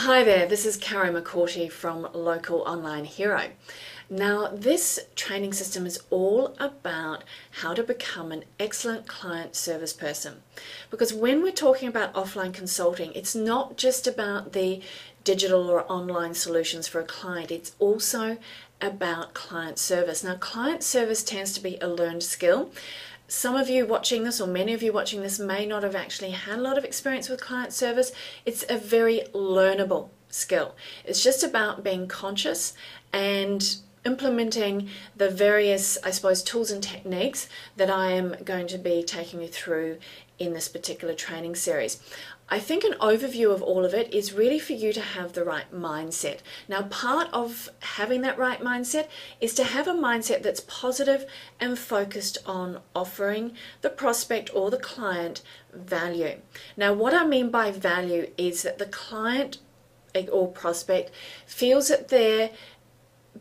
Hi there, this is Karen McCourty from Local Online Hero. Now, this training system is all about how to become an excellent client service person. Because when we're talking about offline consulting, it's not just about the digital or online solutions for a client, it's also about client service. Now, client service tends to be a learned skill. Some of you watching this, or many of you watching this, may not have actually had a lot of experience with client service. It's a very learnable skill. It's just about being conscious and implementing the various, I suppose, tools and techniques that I am going to be taking you through in this particular training series. I think an overview of all of it is really for you to have the right mindset. Now, part of having that right mindset is to have a mindset that's positive and focused on offering the prospect or the client value. Now, what I mean by value is that the client or prospect feels that they're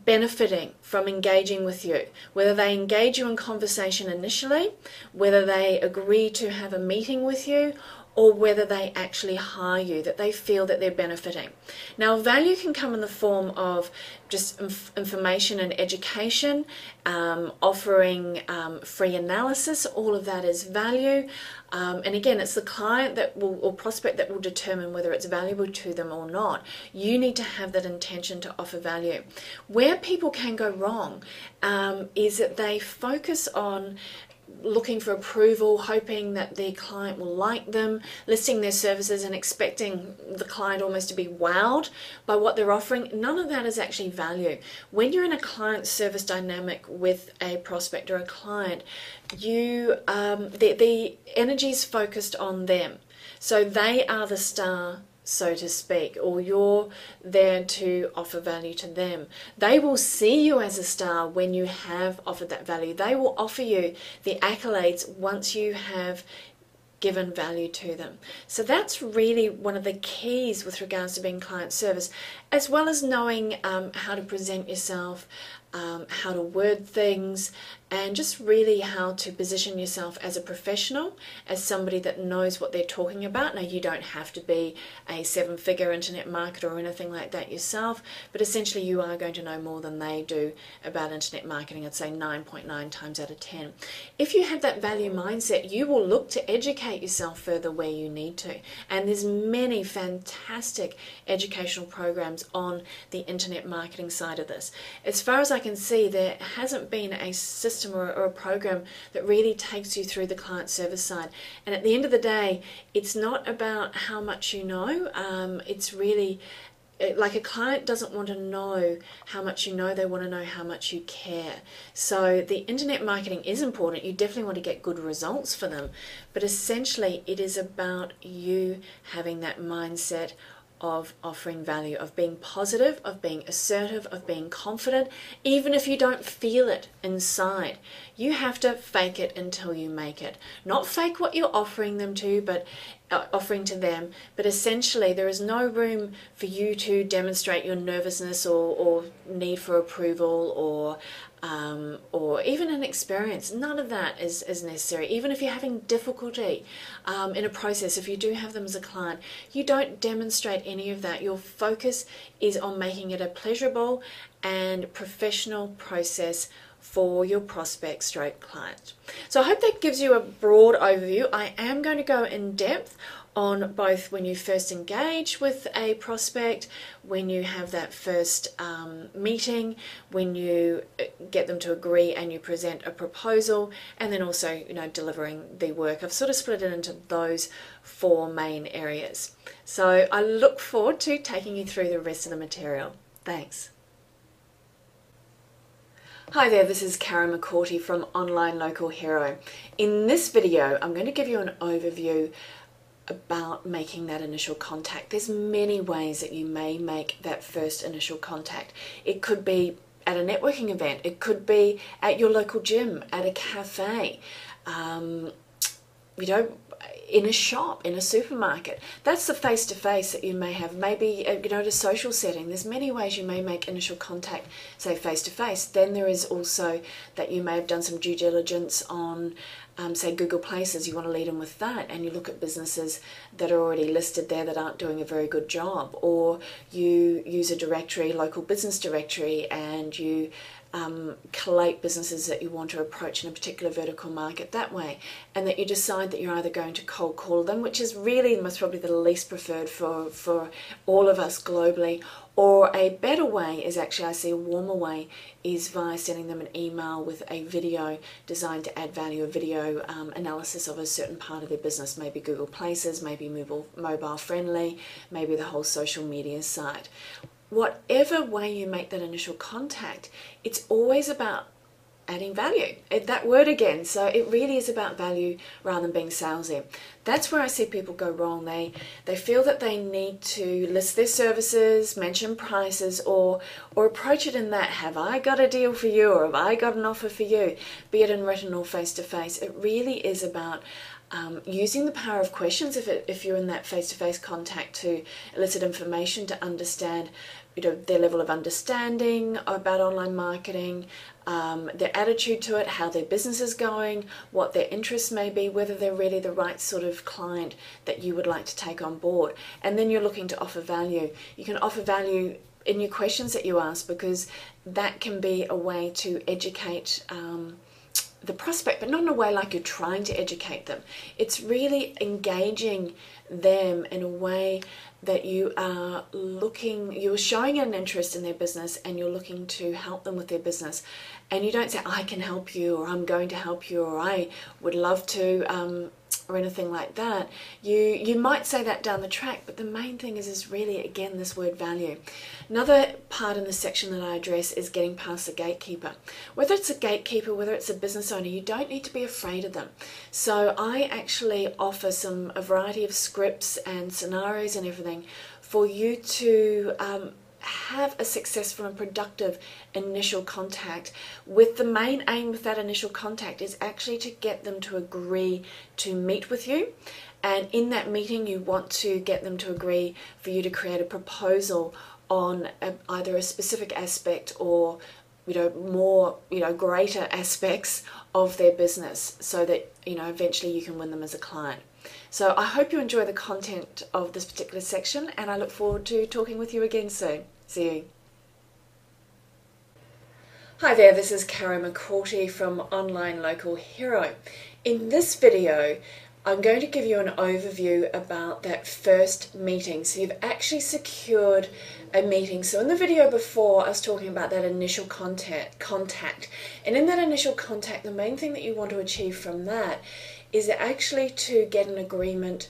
benefiting from engaging with you, whether they engage you in conversation initially, whether they agree to have a meeting with you, or whether they actually hire you, that they feel that they're benefiting. Now, value can come in the form of just information and education, offering free analysis. All of that is value. And again, it's the client that will, or prospect, that will determine whether it's valuable to them or not. You need to have that intention to offer value. Where people can go wrong is that they focus on looking for approval, hoping that the client will like them, listing their services and expecting the client almost to be wowed by what they're offering. None of that is actually value. When you're in a client service dynamic with a prospect or a client, the energy is focused on them. So they are the star, so to speak, or you're there to offer value to them. They will see you as a star when you have offered that value. They will offer you the accolades once you have given value to them. So that's really one of the keys with regards to being client service, as well as knowing how to present yourself, how to word things, and just really how to position yourself as a professional, as somebody that knows what they're talking about. Now, you don't have to be a seven-figure internet marketer or anything like that yourself, but essentially you are going to know more than they do about internet marketing. I'd say 9.9 times out of 10. If you have that value mindset, you will look to educate yourself further where you need to. And there's many fantastic educational programs on the internet marketing side of this. As far as I can see, there hasn't been a system or a program that really takes you through the client service side. And at the end of the day, it's not about how much you know. It's really like a client doesn't want to know how much you know, they want to know how much you care. So the internet marketing is important. You definitely want to get good results for them. But essentially, it is about you having that mindset of offering value, of being positive, of being assertive, of being confident, even if you don't feel it inside. You have to fake it until you make it. Not fake what you're offering them to, but offering to them, but essentially there is no room for you to demonstrate your nervousness or need for approval or even an experience. None of that is necessary. Even if you're having difficulty in a process, if you do have them as a client, you don't demonstrate any of that. Your focus is on making it a pleasurable and professional process for your prospect stroke client. So I hope that gives you a broad overview. I am going to go in depth on both when you first engage with a prospect, when you have that first meeting, when you get them to agree and you present a proposal, and then also, delivering the work. I've sort of split it into those four main areas. So I look forward to taking you through the rest of the material. Thanks. Hi there, this is Karen McCourty from Online Local Hero. In this video, I'm going to give you an overview about making that initial contact. There's many ways that you may make that first initial contact. It could be at a networking event. It could be at your local gym, at a cafe, in a shop, in a supermarket. That's the face-to-face that you may have. Maybe, at a social setting. There's many ways you may make initial contact, say face-to-face. Then there is also that you may have done some due diligence on say Google Places, you want to lead them with that, and you look at businesses that are already listed there that aren't doing a very good job, or you use a directory, local business directory, and you collate businesses that you want to approach in a particular vertical market that way, and that you decide that you're either going to cold call them, which is really most probably the least preferred for all of us globally, or a better way is actually, I see a warmer way, is via sending them an email with a video designed to add value, a video analysis of a certain part of their business, maybe Google Places, maybe mobile friendly, maybe the whole social media site. Whatever way you make that initial contact, it's always about adding value. That word again. So it really is about value rather than being salesy. That's where I see people go wrong. They feel that they need to list their services, mention prices, or approach it in that, have I got a deal for you, or have I got an offer for you, be it in written or face-to-face. It really is about using the power of questions if you're in that face-to-face contact to elicit information, to understand their level of understanding about online marketing, their attitude to it, how their business is going, what their interests may be, whether they're really the right sort of client that you would like to take on board. And then you're looking to offer value. You can offer value in your questions that you ask, because that can be a way to educate the prospect, but not in a way like you're trying to educate them. It's really engaging them in a way that you're showing an interest in their business, and you're looking to help them with their business. And you don't say, I can help you, or I'm going to help you, or I would love to, or anything like that. You might say that down the track, but the main thing is really, again, this word value. Another part in this section that I address is getting past the gatekeeper. Whether it's a gatekeeper, whether it's a business owner, you don't need to be afraid of them. So I actually offer a variety of scripts and scenarios and everything for you to have a successful and productive initial contact, with the main aim with that initial contact is actually to get them to agree to meet with you. And in that meeting, you want to get them to agree for you to create a proposal on either a specific aspect or more greater aspects of their business, so that eventually you can win them as a client. So I hope you enjoy the content of this particular section, and I look forward to talking with you again soon. See you. Hi there, this is Kara McCourty from Online Local Hero. In this video, I'm going to give you an overview about that first meeting. So you've actually secured a meeting. So in the video before, I was talking about that initial contact. And in that initial contact, the main thing that you want to achieve from that is actually to get an agreement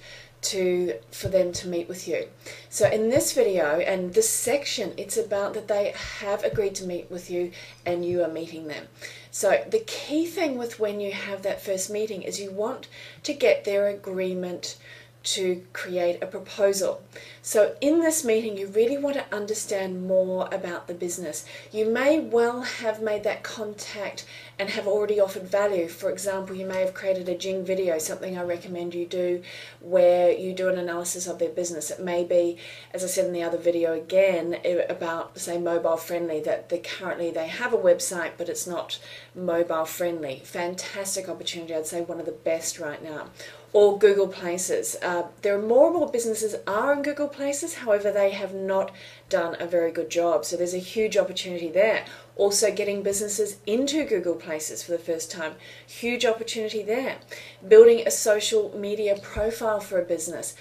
for them to meet with you. So in this video and this section, it's about that they have agreed to meet with you and you are meeting them. So the key thing with when you have that first meeting is you want to get their agreement to create a proposal. So in this meeting, you really want to understand more about the business. You may well have made that contact and have already offered value. For example, you may have created a Jing video, something I recommend you do, where you do an analysis of their business. It may be, as I said in the other video again, about, say, mobile friendly, that currently they have a website, but it's not mobile friendly. Fantastic opportunity, I'd say one of the best right now. Or Google Places. There are more and more businesses are in Google Places, however they have not done a very good job. So there's a huge opportunity there. Also getting businesses into Google Places for the first time. Huge opportunity there. Building a social media profile for a business.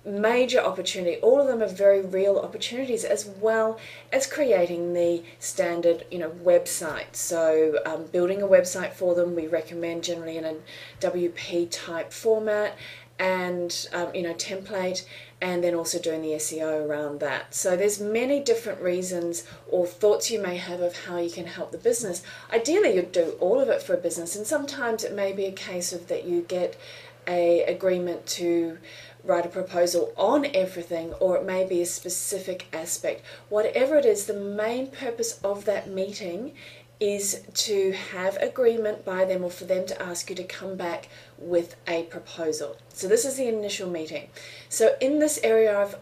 Major opportunity. All of them are very real opportunities, as well as creating the standard website. So building a website for them, we recommend generally in a WP type format and template, and then also doing the SEO around that. So there's many different reasons or thoughts you may have of how you can help the business. Ideally, you'd do all of it for a business, and sometimes it may be a case of that you get a agreement to write a proposal on everything, or it may be a specific aspect. Whatever it is, the main purpose of that meeting is to have agreement by them, or for them to ask you to come back with a proposal. So this is the initial meeting. So in this area, I've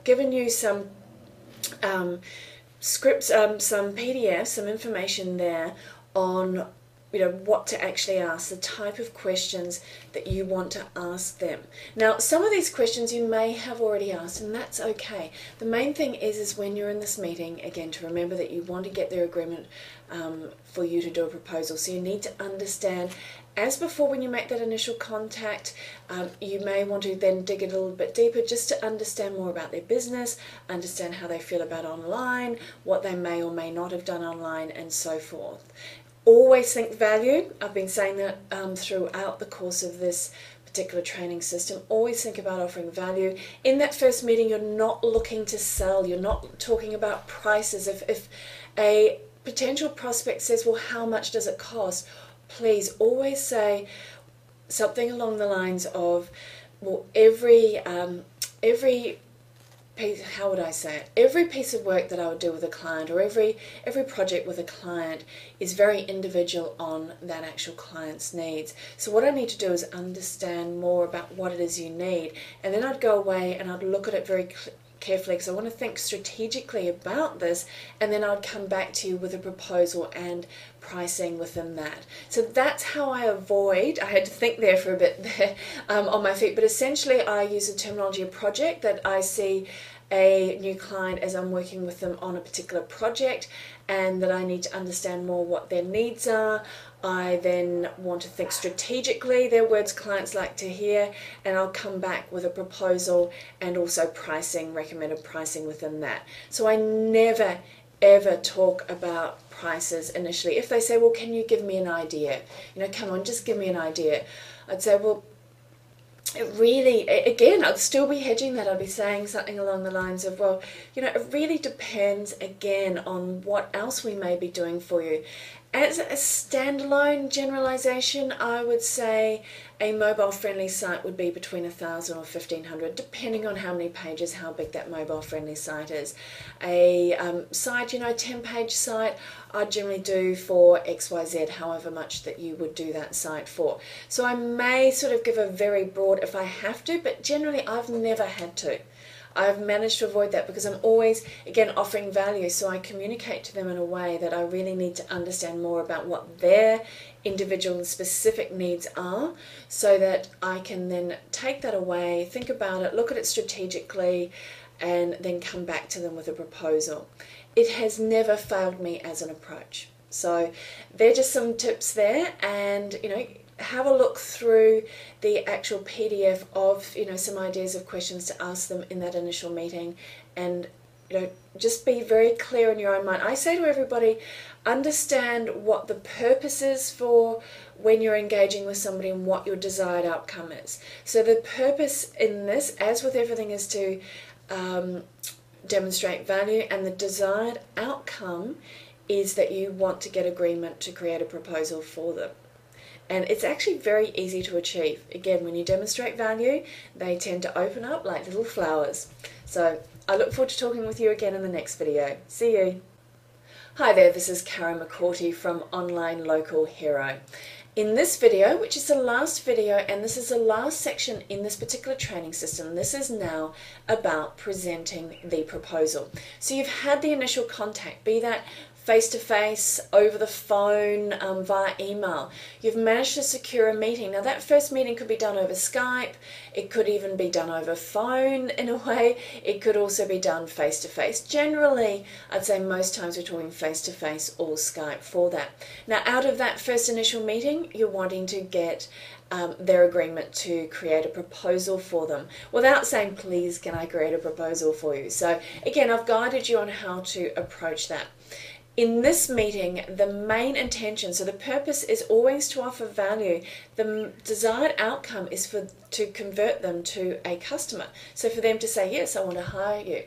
given you some scripts, some PDFs, some information there on what to actually ask, the type of questions that you want to ask them. Now, some of these questions you may have already asked, and that's okay. The main thing is when you're in this meeting, again, to remember that you want to get their agreement for you to do a proposal. So you need to understand, as before when you make that initial contact, you may want to then dig a little bit deeper just to understand more about their business, understand how they feel about online, what they may or may not have done online, and so forth. Always think value. I've been saying that throughout the course of this particular training system. Always think about offering value. In that first meeting, you're not looking to sell. You're not talking about prices. If a potential prospect says, well, how much does it cost? Please always say something along the lines of, well, every how would I say it? Every piece of work that I would do with a client, or every project with a client, is very individual on that actual client's needs. So what I need to do is understand more about what it is you need, and then I'd go away and I'd look at it very carefully, because I want to think strategically about this, and then I'd come back to you with a proposal and pricing within that. So that's how I avoid, I had to think there for a bit there on my feet, but essentially I use the terminology of project, that I see a new client as I'm working with them on a particular project, and that I need to understand more what their needs are. I then want to think strategically, their words clients like to hear, and I'll come back with a proposal and also pricing, recommended pricing within that. So I never ever talk about prices initially. If they say, well, can you give me an idea? Come on, just give me an idea. I'd say, well, it really, again, I'd still be hedging that. I'd be saying something along the lines of, well, it really depends, again, on what else we may be doing for you. As a standalone generalization, I would say a mobile-friendly site would be between 1,000 or 1,500, depending on how many pages, how big that mobile-friendly site is. A site, 10-page site, I'd generally do for XYZ, however much that you would do that site for. So I may sort of give a very broad if I have to, but generally I've never had to. I've managed to avoid that because I'm always, again, offering value. So I communicate to them in a way that I really need to understand more about what their individual and specific needs are, so that I can then take that away, think about it, look at it strategically, and then come back to them with a proposal. It has never failed me as an approach. So they're just some tips there, and have a look through the actual PDF of some ideas of questions to ask them in that initial meeting, and just be very clear in your own mind. I say to everybody, understand what the purpose is for when you're engaging with somebody and what your desired outcome is. So the purpose in this, as with everything, is to demonstrate value, and the desired outcome is that you want to get agreement to create a proposal for them. And it's actually very easy to achieve. Again, when you demonstrate value, they tend to open up like little flowers. So I look forward to talking with you again in the next video. See you. Hi there, this is Karen McCourty from Online Local Hero. In this video, which is the last video, and this is the last section in this particular training system, this is now about presenting the proposal. So you've had the initial contact, be that face-to-face, over the phone, via email. You've managed to secure a meeting. Now that first meeting could be done over Skype, it could even be done over phone in a way, it could also be done face-to-face. Generally, I'd say most times we're talking face-to-face or Skype for that. Now out of that first initial meeting, you're wanting to get their agreement to create a proposal for them, without saying, please, can I create a proposal for you? So again, I've guided you on how to approach that. In this meeting, the main intention, so the purpose is always to offer value. The desired outcome is to convert them to a customer. So for them to say, yes, I want to hire you.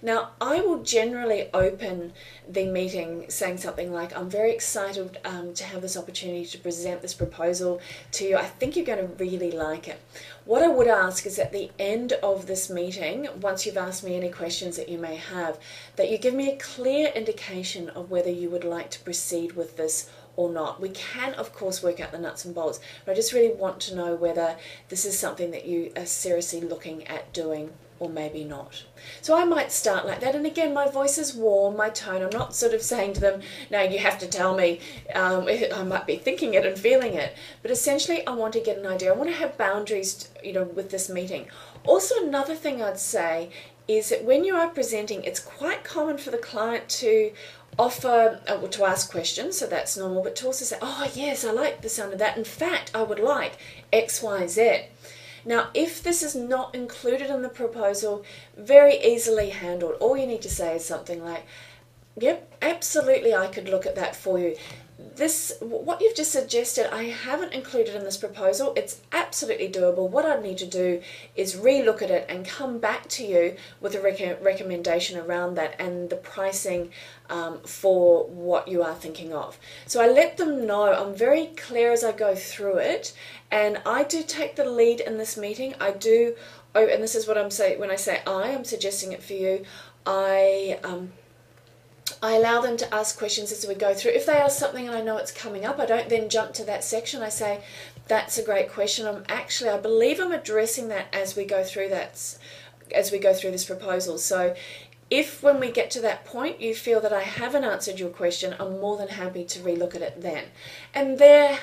Now, I will generally open the meeting saying something like, I'm very excited to have this opportunity to present this proposal to you. I think you're going to really like it. What I would ask is at the end of this meeting, once you've asked me any questions that you may have, that you give me a clear indication of whether you would like to proceed with this or not. We can, of course, work out the nuts and bolts, but I just really want to know whether this is something that you are seriously looking at doing or maybe not. So I might start like that, and again, my voice is warm, my tone, I'm not sort of saying to them, no, you have to tell me. I might be thinking it and feeling it, but essentially I want to get an idea. I want to have boundaries, with this meeting. Also, another thing I'd say is that when you are presenting, it's quite common for the client to offer, to ask questions, so that's normal, but to also say, oh yes, I like the sound of that. In fact, I would like X, Y, Z. Now, if this is not included in the proposal, very easily handled. All you need to say is something like, yep, absolutely, I could look at that for you. What you've just suggested, I haven't included in this proposal. It's absolutely doable. What I need to do is re-look at it and come back to you with a recommendation around that and the pricing for what you are thinking of. So I let them know. I'm very clear as I go through it, and I do take the lead in this meeting. I do, and this is what I'm saying when I say I'm suggesting it for you. I allow them to ask questions as we go through. If they ask something and I know it's coming up, I don't then jump to that section. I say, that's a great question. I believe I'm addressing that as we go through this proposal. So if when we get to that point you feel that I haven't answered your question, I'm more than happy to relook at it then. And they're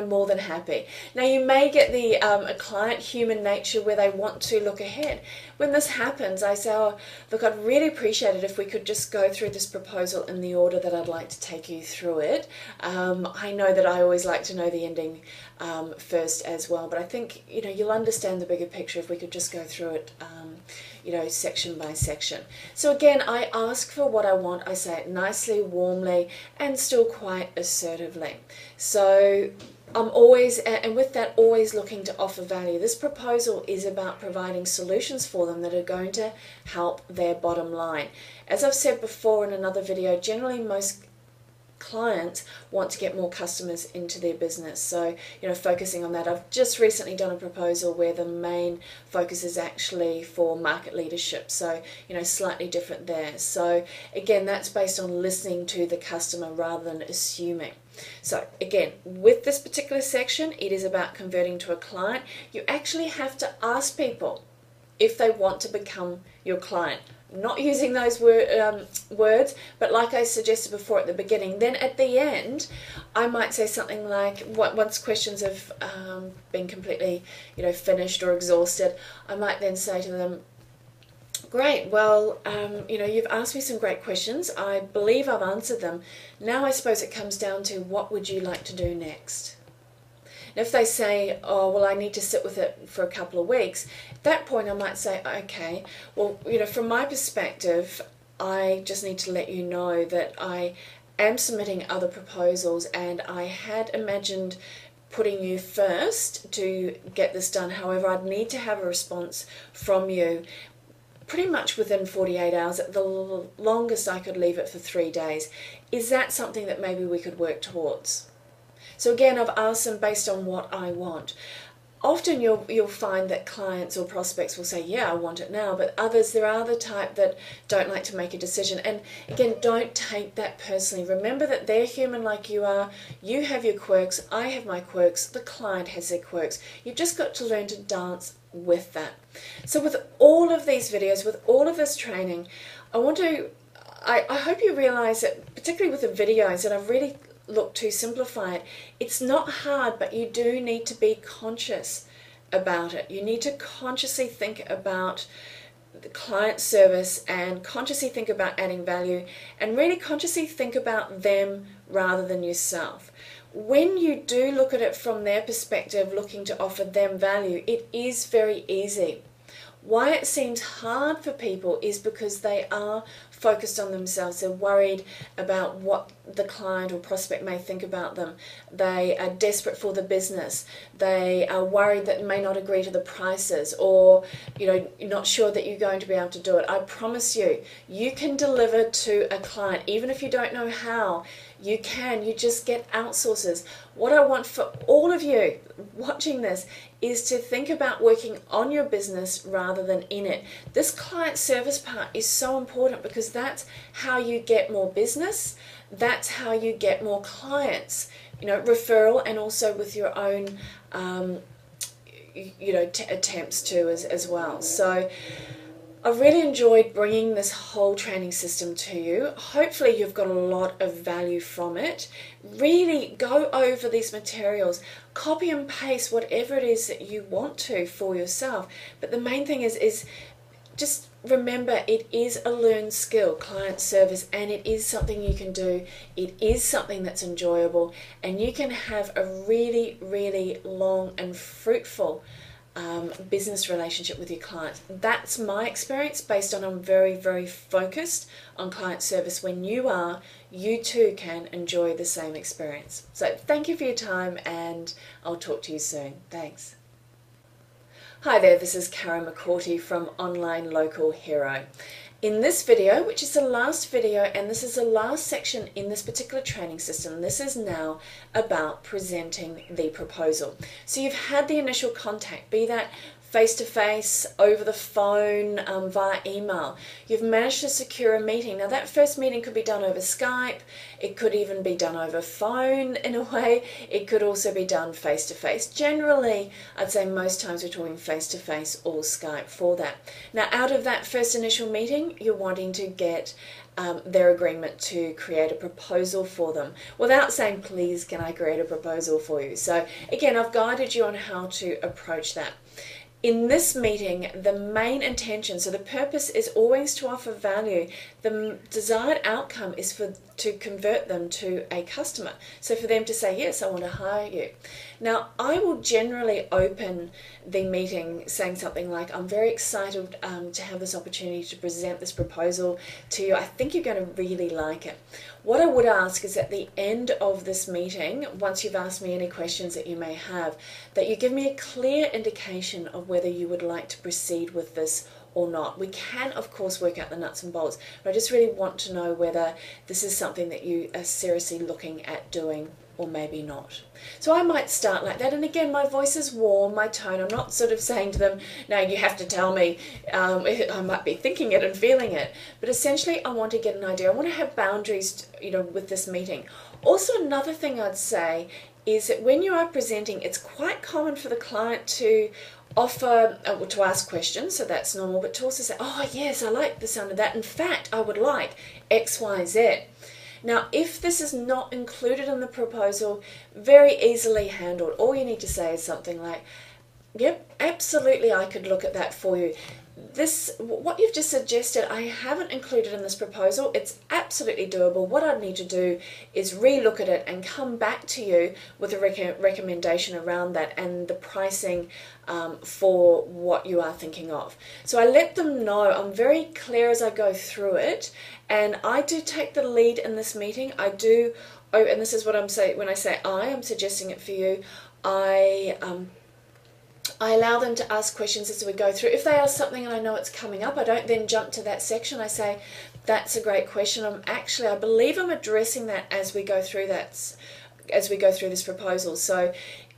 more than happy. Now you may get the a client human nature where they want to look ahead. When this happens, I say, oh, look, I'd really appreciate it if we could just go through this proposal in the order that I'd like to take you through it. I know that I always like to know the ending first as well, but I think you'll understand the bigger picture if we could just go through it section by section. So again, I ask for what I want. I say it nicely, warmly, and still quite assertively. So I'm always, and with that, always looking to offer value. This proposal is about providing solutions for them that are going to help their bottom line. As I've said before in another video, generally most clients want to get more customers into their business, so focusing on that. I've just recently done a proposal where the main focus is actually for market leadership, so slightly different there. So again, that's based on listening to the customer rather than assuming. So again, with this particular section, it is about converting to a client. You actually have to ask people if they want to become your client. Not using those words, but like I suggested before at the beginning, then at the end I might say something like, once questions have been completely finished or exhausted, I might then say to them, great, well, you've asked me some great questions. I believe I've answered them. Now I suppose it comes down to, what would you like to do next? And if they say, oh, well, I need to sit with it for a couple of weeks, at that point I might say, okay, well, from my perspective, I just need to let you know that I am submitting other proposals, and I had imagined putting you first to get this done. However, I'd need to have a response from you pretty much within 48 hours. At the longest, I could leave it for 3 days. Is that something that maybe we could work towards? So again, I've asked them based on what I want. Often you'll find that clients or prospects will say, yeah, I want it now, but others, there are the type that don't like to make a decision. And again, don't take that personally. Remember that they're human like you are. You have your quirks, I have my quirks, the client has their quirks. You've just got to learn to dance with that. So with all of these videos, with all of this training, I hope you realize that, particularly with the videos, that I've really look to simplify it. It's not hard, but you do need to be conscious about it. You need to consciously think about the client service and consciously think about adding value, and really consciously think about them rather than yourself. When you do look at it from their perspective, looking to offer them value, it is very easy. Why it seems hard for people is because they are focused on themselves. They're worried about what the client or prospect may think about them. They are desperate for the business. They are worried that they may not agree to the prices, or you're not sure that you're going to be able to do it. I promise you, you can deliver to a client, even if you don't know how. You can. You just get outsources. What I want for all of you watching this is to think about working on your business rather than in it. This client service part is so important, because that's how you get more business. That's how you get more clients, referral, and also with your own attempts to as well. So I've really enjoyed bringing this whole training system to you. Hopefully you've got a lot of value from it. Really go over these materials, copy and paste whatever it is that you want to for yourself. But the main thing is just remember, it is a learned skill, client service, and it is something you can do. It is something that's enjoyable, and you can have a really, really long and fruitful business relationship with your clients. That's my experience based on I'm very, very focused on client service. When you are, you too can enjoy the same experience. So thank you for your time, and I'll talk to you soon. Thanks. Hi there, this is Karen McCourty from Online Local Hero. In this video, which is the last video, and this is the last section in this particular training system, this is now about presenting the proposal. So you've had the initial contact, be that face-to-face, over the phone, via email. You've managed to secure a meeting. Now that first meeting could be done over Skype, it could even be done over phone in a way, it could also be done face-to-face. Generally, I'd say most times we're talking face-to-face or Skype for that. Now out of that first initial meeting, you're wanting to get their agreement to create a proposal for them without saying, please can I create a proposal for you. So again, I've guided you on how to approach that. In this meeting, the main intention, so the purpose is always to offer value. The desired outcome is to convert them to a customer. So for them to say, yes, I want to hire you. Now, I will generally open the meeting saying something like, I'm very excited to have this opportunity to present this proposal to you. I think you're going to really like it. What I would ask is at the end of this meeting, once you've asked me any questions that you may have, that you give me a clear indication of whether you would like to proceed with this or not. We can, of course, work out the nuts and bolts, but I just really want to know whether this is something that you are seriously looking at doing or maybe not. So I might start like that, and again, my voice is warm, my tone, I'm not sort of saying to them, no, you have to tell me. I might be thinking it and feeling it, but essentially I want to get an idea. I want to have boundaries, with this meeting. Also, another thing I'd say is that when you are presenting, it's quite common for the client to offer, to ask questions, so that's normal, but to also say, oh yes, I like the sound of that. In fact, I would like X, Y, Z. Now, if this is not included in the proposal, very easily handled. All you need to say is something like, yep, absolutely, I could look at that for you. What you've just suggested, I haven't included in this proposal. It's absolutely doable. What I'd need to do is re-look at it and come back to you with a recommendation around that and the pricing for what you are thinking of. So I let them know. I'm very clear as I go through it, and I do take the lead in this meeting. I do, and this is what I'm saying when I say I'm suggesting it for you. I allow them to ask questions as we go through. If they ask something and I know it's coming up, I don't then jump to that section. I say, that's a great question. I believe I'm addressing that as we go through this proposal. So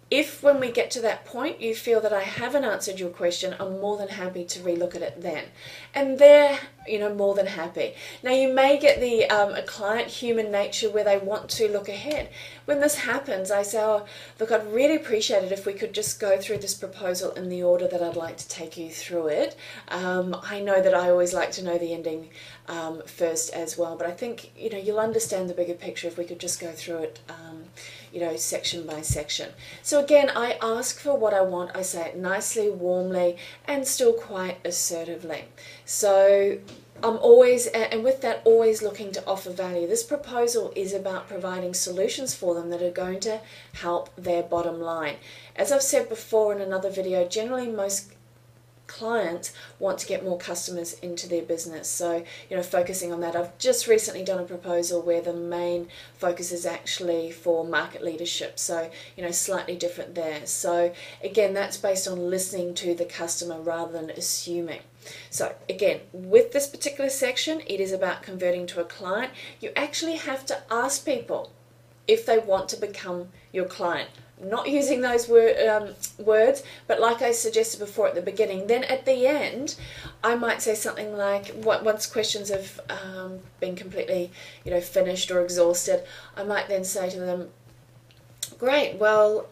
if when we get to that point you feel that I haven't answered your question, I'm more than happy to relook at it then. And they're more than happy. Now you may get the a client human nature where they want to look ahead. When this happens, I say, oh, look, I'd really appreciate it if we could just go through this proposal in the order that I'd like to take you through it. I know that I always like to know the ending first as well, but I think you'll understand the bigger picture if we could just go through it section by section. So again, I ask for what I want. I say it nicely, warmly, and still quite assertively. So I'm always, and with that, always looking to offer value. This proposal is about providing solutions for them that are going to help their bottom line. As I've said before in another video, generally most clients want to get more customers into their business, so focusing on that. I've just recently done a proposal where the main focus is actually for market leadership, so slightly different there. So again, that's based on listening to the customer rather than assuming. So again, with this particular section, it is about converting to a client. You actually have to ask people if they want to become your client. Not using those words, but like I suggested before at the beginning, then at the end, I might say something like, once questions have been completely, finished or exhausted, I might then say to them, Great. Well,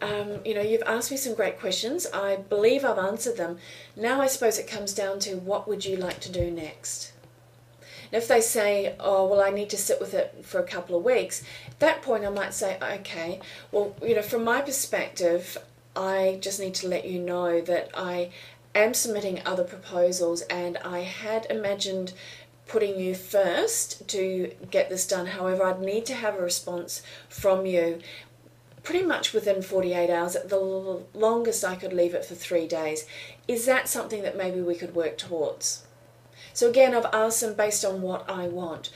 you've asked me some great questions. I believe I've answered them. Now I suppose it comes down to what would you like to do next? And if they say, oh, well, I need to sit with it for a couple of weeks, at that point I might say, okay, well, from my perspective, I just need to let you know that I am submitting other proposals, and I had imagined putting you first to get this done. However, I'd need to have a response from you pretty much within 48 hours. At the longest, I could leave it for 3 days. Is that something that maybe we could work towards? So again, I've asked them based on what I want.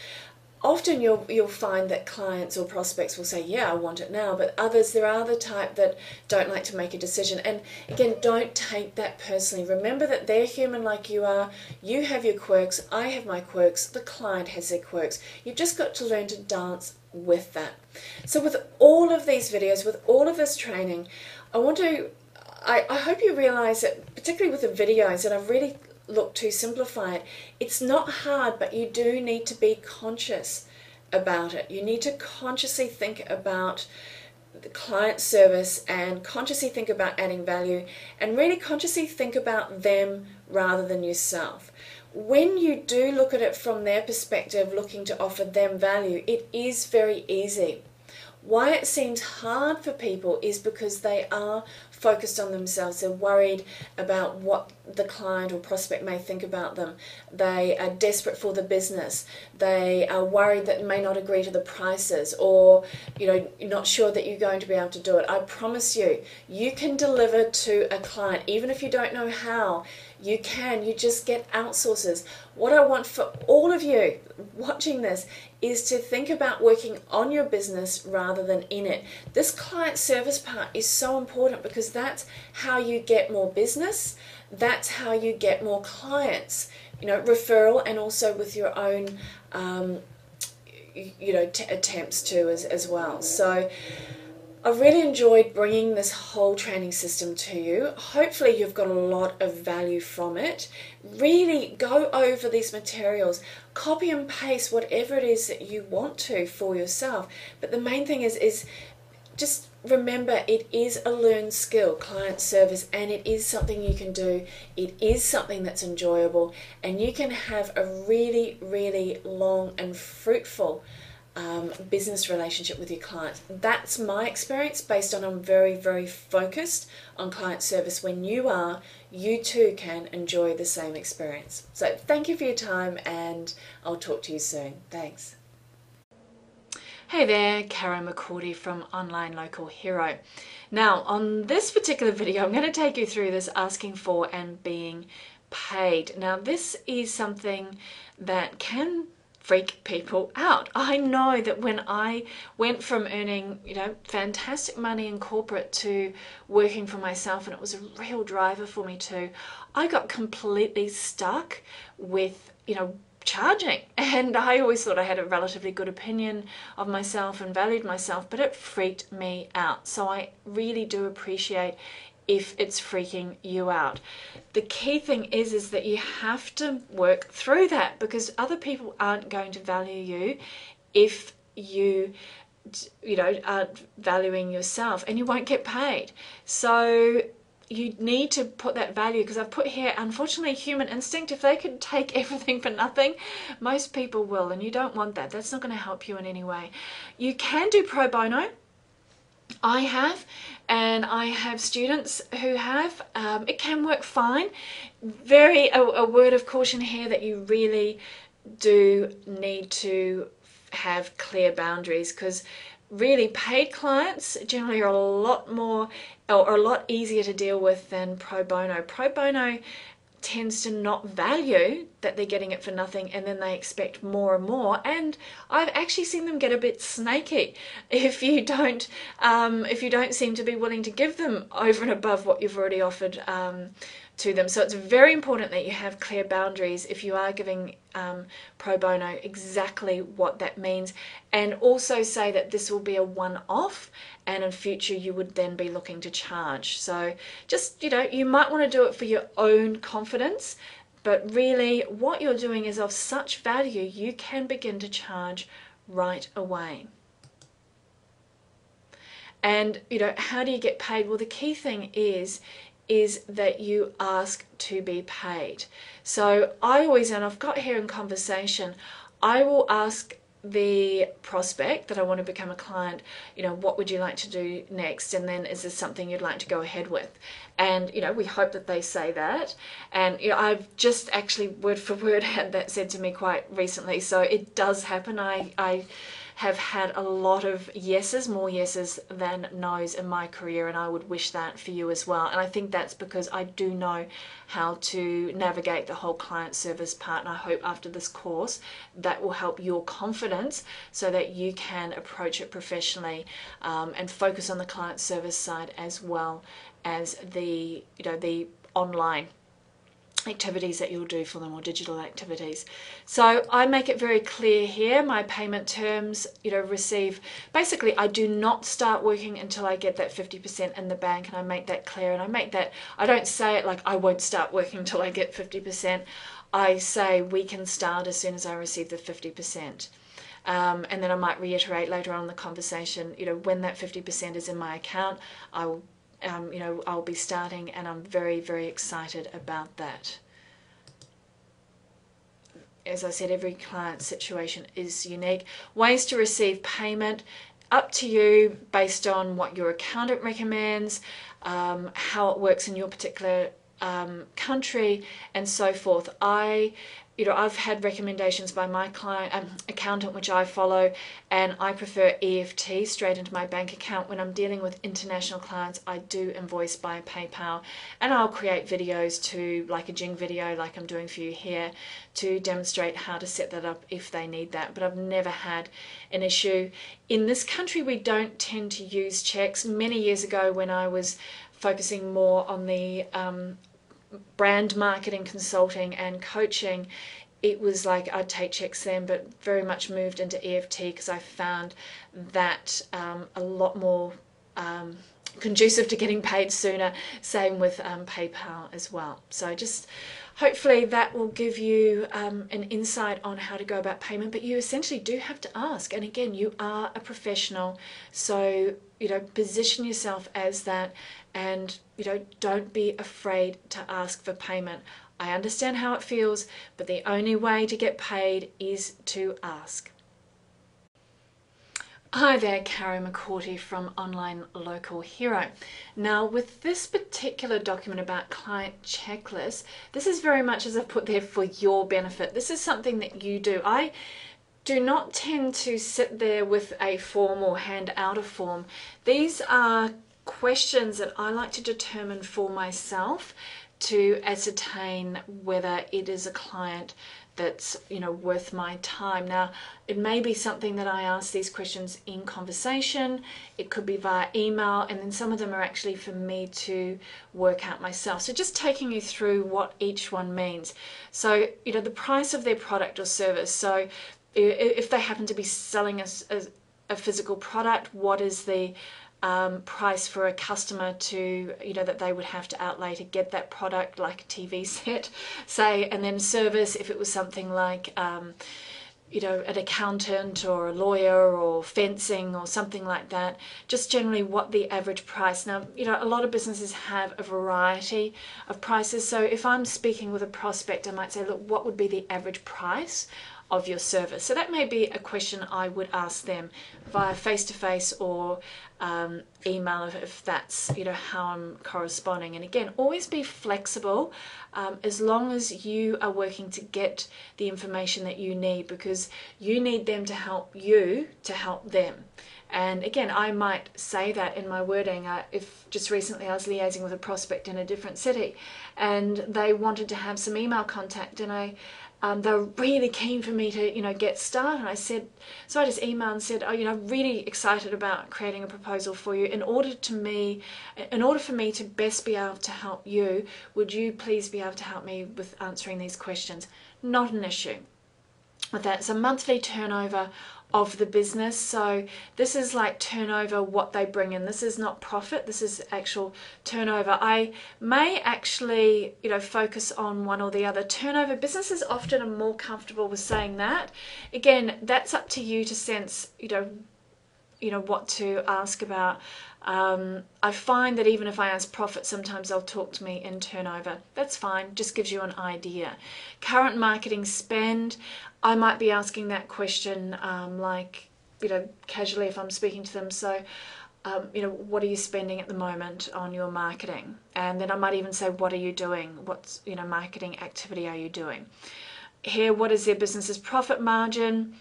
Often you'll find that clients or prospects will say, yeah, I want it now, but others, there are the type that don't like to make a decision. And again, don't take that personally. Remember that they're human like you are. You have your quirks, I have my quirks, the client has their quirks. You've just got to learn to dance with that. So with all of these videos, with all of this training, I hope you realize that, particularly with the videos, that I've really look to simplify it. It's not hard, but you do need to be conscious about it. You need to consciously think about the client service and consciously think about adding value, and really consciously think about them rather than yourself. When you do look at it from their perspective, looking to offer them value, it is very easy. Why it seems hard for people is because they are focused on themselves. They're worried about what the client or prospect may think about them. They are desperate for the business. They are worried that they may not agree to the prices, or you're not sure that you're going to be able to do it. I promise you, you can deliver to a client, even if you don't know how. You can. You just get outsourcers. What I want for all of you watching this is to think about working on your business rather than in it. This client service part is so important, because that's how you get more business. That's how you get more clients, referral, and also with your own, attempts to as well. So I've really enjoyed bringing this whole training system to you. Hopefully you've got a lot of value from it. Really go over these materials, copy and paste whatever it is that you want to for yourself. But the main thing is just remember, it is a learned skill, client service, and it is something you can do. It is something that's enjoyable, and you can have a really, really long and fruitful business relationship with your clients. That's my experience, based on I'm very, very focused on client service. When you are, you too can enjoy the same experience. So thank you for your time, and I'll talk to you soon. Thanks. Hey there, Karen McCourty from Online Local Hero. Now, on this particular video, I'm going to take you through this asking for and being paid. Now, this is something that can freak people out. I know that when I went from earning, fantastic money in corporate to working for myself, and it was a real driver for me too, I got completely stuck with, charging. And I always thought I had a relatively good opinion of myself and valued myself, but it freaked me out. So I really do appreciate if it's freaking you out. The key thing is that you have to work through that, because other people aren't going to value you if you aren't valuing yourself, and you won't get paid. So you need to put that value, because I've put here, unfortunately, human instinct. If they could take everything for nothing, most people will, and you don't want that. That's not going to help you in any way. You can do pro bono. I have, and I have students who have. It can work fine. A word of caution here, that you really do need to have clear boundaries, because really paid clients generally are a lot more, or a lot easier to deal with than pro bono. Pro bono tends to not value that they're getting it for nothing, and then they expect more and more, and I've actually seen them get a bit snaky if you don't seem to be willing to give them over and above what you've already offered to them. So it's very important that you have clear boundaries if you are giving pro bono, exactly what that means, and also say that this will be a one-off, and in future you would then be looking to charge. So just, you might want to do it for your own confidence, but really what you're doing is of such value, you can begin to charge right away. And, how do you get paid? Well, the key thing is that you ask to be paid. So I always, and I've got here in conversation, I will ask the prospect that I want to become a client, what would you like to do next? And then, is this something you'd like to go ahead with? And, we hope that they say that. And, I've just actually word for word had that said to me quite recently. So it does happen. I have had a lot of yeses, more yeses than no's in my career, and I would wish that for you as well. And I think that's because I do know how to navigate the whole client service part, and I hope after this course that will help your confidence so that you can approach it professionally, and focus on the client service side as well as the online activities that you'll do for them, or digital activities. So I make it very clear here, my payment terms, receive, basically I do not start working until I get that 50% in the bank, and I make that clear, and I don't say it like I won't start working until I get 50%. I say we can start as soon as I receive the 50%. And then I might reiterate later on in the conversation, when that 50% is in my account, I will I'll be starting, and I'm very, very excited about that. As I said, every client situation is unique. Ways to receive payment, up to you based on what your accountant recommends, how it works in your particular country, and so forth. I've had recommendations by my client accountant, which I follow, and I prefer EFT straight into my bank account. When I'm dealing with international clients, I do invoice by PayPal, and I'll create videos like a Jing video like I'm doing for you here, to demonstrate how to set that up if they need that. But I've never had an issue. In this country, we don't tend to use checks. Many years ago, when I was focusing more on the brand marketing, consulting and coaching, it was like I'd take checks then, but very much moved into EFT because I found that a lot more conducive to getting paid sooner. Same with PayPal as well. So just hopefully that will give you an insight on how to go about payment, but you essentially do have to ask. And again, you are a professional, so position yourself as that, and don't be afraid to ask for payment. I understand how it feels, but the only way to get paid is to ask. Hi there, Carrie McCourty from Online Local Hero. Now, with this particular document about client checklists, this is very much, as I've put there, for your benefit. This is something that you do. I do not tend to sit there with a form or hand out a form. These are questions that I like to determine for myself to ascertain whether it is a client that's worth my time. Now, it may be something that I ask these questions in conversation, it could be via email, and then some of them are actually for me to work out myself. So just taking you through what each one means. So the price of their product or service. So if they happen to be selling a physical product, what is the price for a customer to that they would have to outlay to get that product, like a TV set, say. And then service, if it was something like an accountant or a lawyer or fencing or something like that, just generally what the average price. Now, a lot of businesses have a variety of prices, so if I'm speaking with a prospect, I might say, look, what would be the average price of your service? So that may be a question I would ask them via face-to-face or email, if that's how I'm corresponding. And again, always be flexible, as long as you are working to get the information that you need, because you need them to help you to help them. And again, I might say that in my wording. If just recently I was liaising with a prospect in a different city, and they wanted to have some email contact, and they were really keen for me to, get started. And I said, so I just emailed and said, really excited about creating a proposal for you. In order for me to best be able to help you, would you please be able to help me with answering these questions? Not an issue with that. It's a monthly turnover of the business. So this is like turnover, what they bring in. This is not profit, this is actual turnover. I may actually, focus on one or the other. Turnover, businesses often are more comfortable with saying that. Again, that's up to you to sense, what to ask about. I find that even if I ask profit, sometimes they'll talk to me in turnover. That's fine, just gives you an idea. Current marketing spend, I might be asking that question casually if I'm speaking to them. So, what are you spending at the moment on your marketing? And then I might even say, what are you doing? What's, marketing activity are you doing? Here, what is their business's profit margin?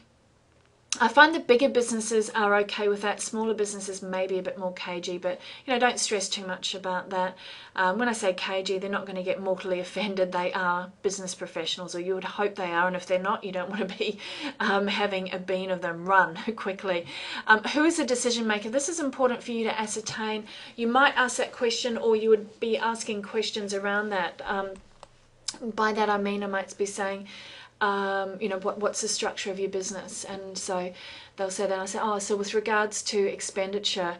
I find that bigger businesses are okay with that. Smaller businesses may be a bit more cagey, but don't stress too much about that. When I say cagey, they're not going to get mortally offended. They are business professionals, or you would hope they are, and if they're not, you don't want to be having a bean of them run quickly. Who is the decision maker? This is important for you to ascertain. You might ask that question, or you would be asking questions around that. By that I mean I might be saying, what's the structure of your business? And so they'll say that. I say, so with regards to expenditure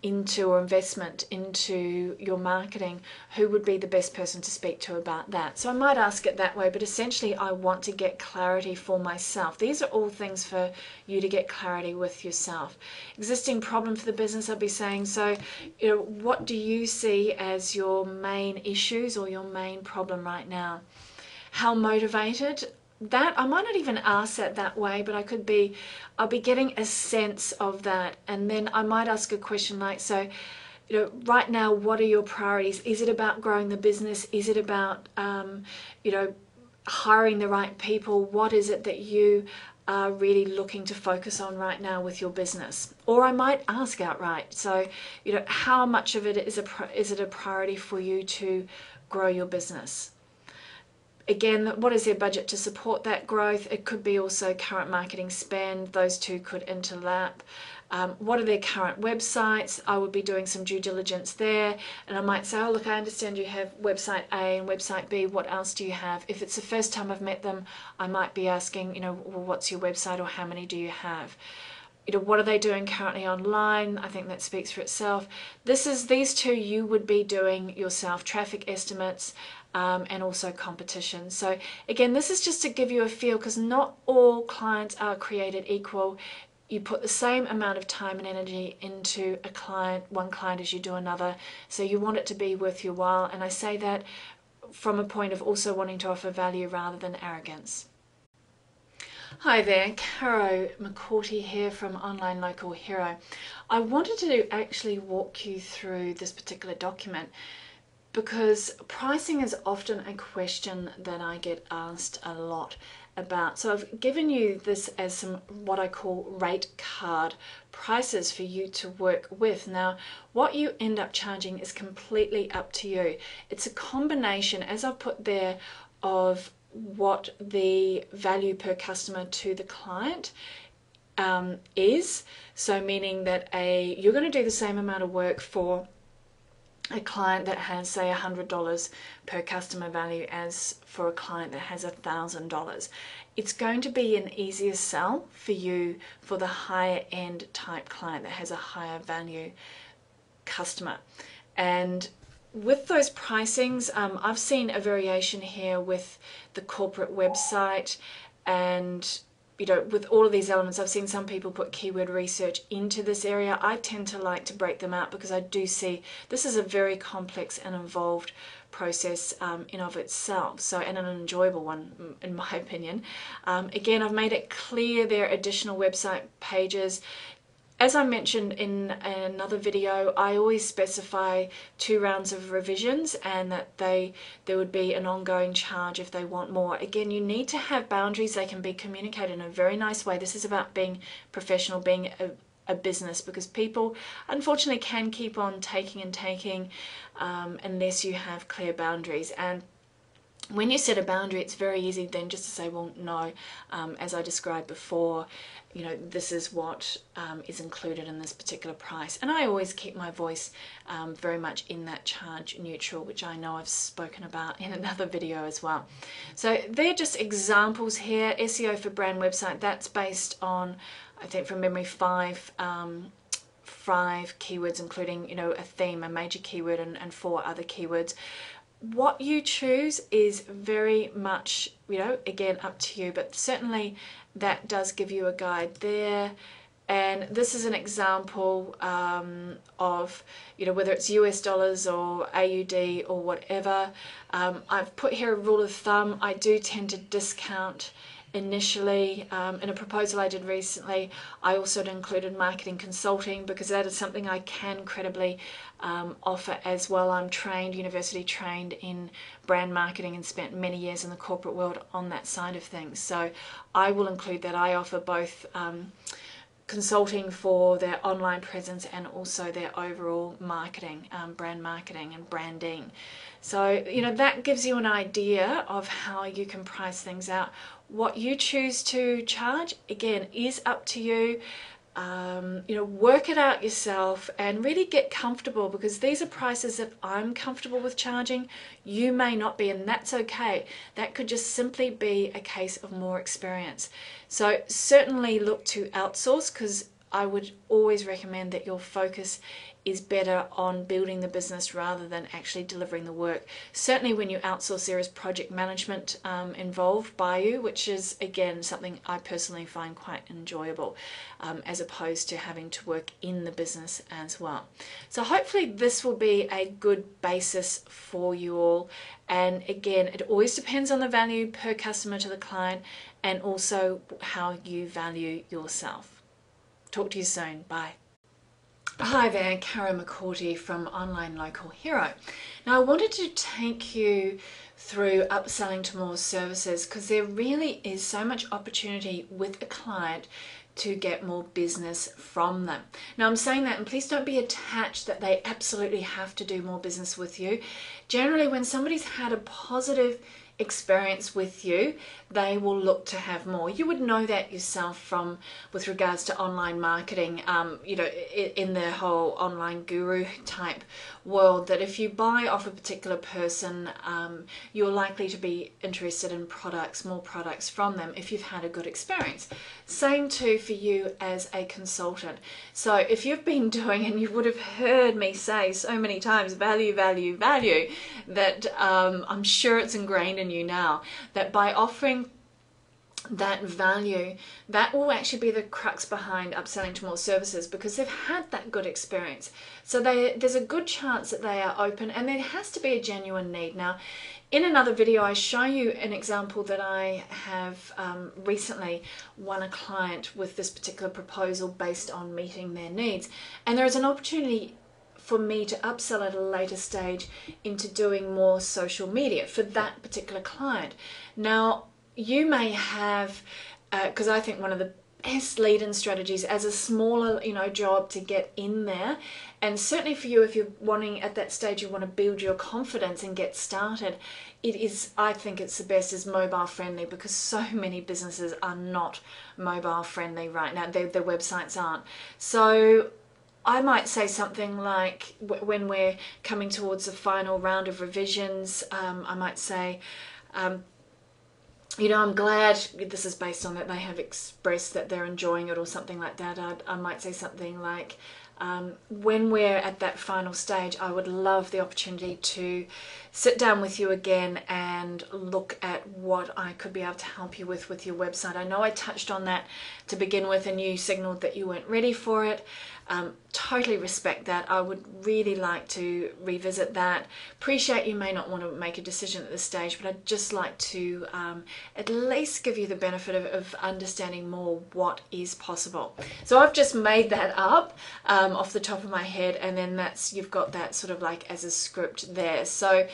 into or investment into your marketing, who would be the best person to speak to about that? So I might ask it that way, but essentially I want to get clarity for myself. These are all things for you to get clarity with yourself. Existing problem for the business, I'll be saying, so what do you see as your main issues or your main problem right now? How motivated? That I might not even ask that way, but I'll be getting a sense of that. And then I might ask a question like, so right now, what are your priorities? Is it about growing the business? Is it about hiring the right people? What is it that you are really looking to focus on right now with your business? Or I might ask outright, so how much of it is it a priority for you to grow your business? Again, what is their budget to support that growth? It could be also current marketing spend. Those two could interlap. What are their current websites? I would be doing some due diligence there. And I might say, look, I understand you have website A and website B. What else do you have? If it's the first time I've met them, I might be asking, well, what's your website, or how many do you have? What are they doing currently online? I think that speaks for itself. These two you would be doing yourself, traffic estimates, and also competition. So again, this is just to give you a feel, because not all clients are created equal. You put the same amount of time and energy into one client as you do another. So you want it to be worth your while. And I say that from a point of also wanting to offer value rather than arrogance. Hi there, Caro McCourty here from Online Local Hero. I wanted to actually walk you through this particular document because pricing is often a question that I get asked a lot about. So I've given you this as some what I call rate card prices for you to work with. Now, what you end up charging is completely up to you. It's a combination, as I've put there, of what the value per customer to the client is. So meaning that you're going to do the same amount of work for a client that has, say, $100 per customer value as for a client that has $1,000. It's going to be an easier sell for you for the higher end type client that has a higher value customer. And with those pricings, I've seen a variation here with the corporate website, and with all of these elements, I've seen some people put keyword research into this area. I tend to like to break them out because I do see this is a very complex and involved process in of itself, so, and an enjoyable one in my opinion. Again, I've made it clear there are additional website pages. As I mentioned in another video, I always specify 2 rounds of revisions, and that there would be an ongoing charge if they want more. Again, you need to have boundaries. They can be communicated in a very nice way. This is about being professional, being a business, because people unfortunately can keep on taking and taking unless you have clear boundaries. And when you set a boundary, it's very easy then just to say, well, no, as I described before, this is what is included in this particular price. And I always keep my voice very much in that charge neutral, which I know I've spoken about in another video as well. So they're just examples here. SEO for brand website, that's based on, I think from memory, 5 keywords, including, a theme, a major keyword, and 4 other keywords. What you choose is very much, again, up to you, but certainly that does give you a guide there. And this is an example of, you know, whether it's US dollars or AUD or whatever. I've put here a rule of thumb. I do tend to discount initially. In a proposal I did recently, I also included marketing consulting because that is something I can credibly offer as well. I'm trained, university trained in brand marketing, and spent many years in the corporate world on that side of things. So I will include that. I offer both consulting for their online presence and also their overall marketing, brand marketing and branding. So, you know, that gives you an idea of how you can price things out. What you choose to charge, again, is up to you. You know, work it out yourself and really get comfortable, because these are prices that I'm comfortable with charging. You may not be, and that's okay. That could just simply be a case of more experience. So certainly look to outsource, because I would always recommend that your focus is better on building the business rather than actually delivering the work. Certainly when you outsource, there is project management involved by you, which is, again, something I personally find quite enjoyable, as opposed to having to work in the business as well. So hopefully this will be a good basis for you all. And again, it always depends on the value per customer to the client, and also how you value yourself. Talk to you soon. Bye. Hi there, Cara McCourty from Online Local Hero. Now, I wanted to take you through upselling to more services, because there really is so much opportunity with a client to get more business from them. Now, I'm saying that, and please don't be attached that they absolutely have to do more business with you. Generally, when somebody's had a positive experience with you, they will look to have more. You would know that yourself from with regards to online marketing, you know, in the whole online guru type world, that if you buy off a particular person, you're likely to be interested in products, more products from them if you've had a good experience. Same too for you as a consultant. So if you've been doing, and you would have heard me say so many times, value, value, value, that I'm sure it's ingrained in you now, that by offering that value, that will actually be the crux behind upselling to more services, because they've had that good experience. So there's a good chance that they are open, and there has to be a genuine need. Now, in another video, I show you an example that I have recently won a client with this particular proposal based on meeting their needs. And there is an opportunity for me to upsell at a later stage into doing more social media for that particular client. Now, you may have, because I think one of the best lead-in strategies as a smaller, you know, job to get in there, and certainly for you, if you're wanting at that stage, you want to build your confidence and get started, it is, I think it's the best, is mobile friendly, because so many businesses are not mobile friendly right now. Their websites aren't. So I might say something like, when we're coming towards the final round of revisions, I might say, you know, I'm glad, this is based on that they have expressed that they're enjoying it, or something like that. I might say something like, when we're at that final stage, I would love the opportunity to sit down with you again and look at what I could be able to help you with your website. I know I touched on that to begin with, and you signaled that you weren't ready for it. Totally respect that. I would really like to revisit that. Appreciate you may not want to make a decision at this stage, but I'd just like to at least give you the benefit of understanding more what is possible. So I've just made that up off the top of my head, and then you've got that sort of like as a script there. So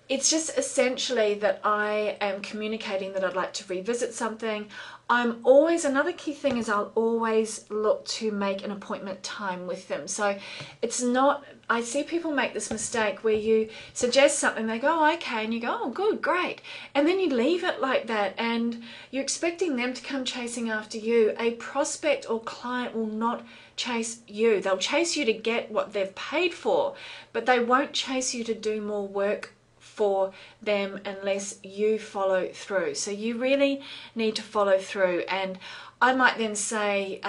it's just essentially that I am communicating that I'd like to revisit something. I'm always, another key thing is I'll always look to make an appointment time with them. So it's not, I see people make this mistake where you suggest something, they go, oh, okay, and you go, oh, good, great. And then you leave it like that, and you're expecting them to come chasing after you. A prospect or client will not chase you. They'll chase you to get what they've paid for, but they won't chase you to do more work for them unless you follow through. So you really need to follow through. And I might then say,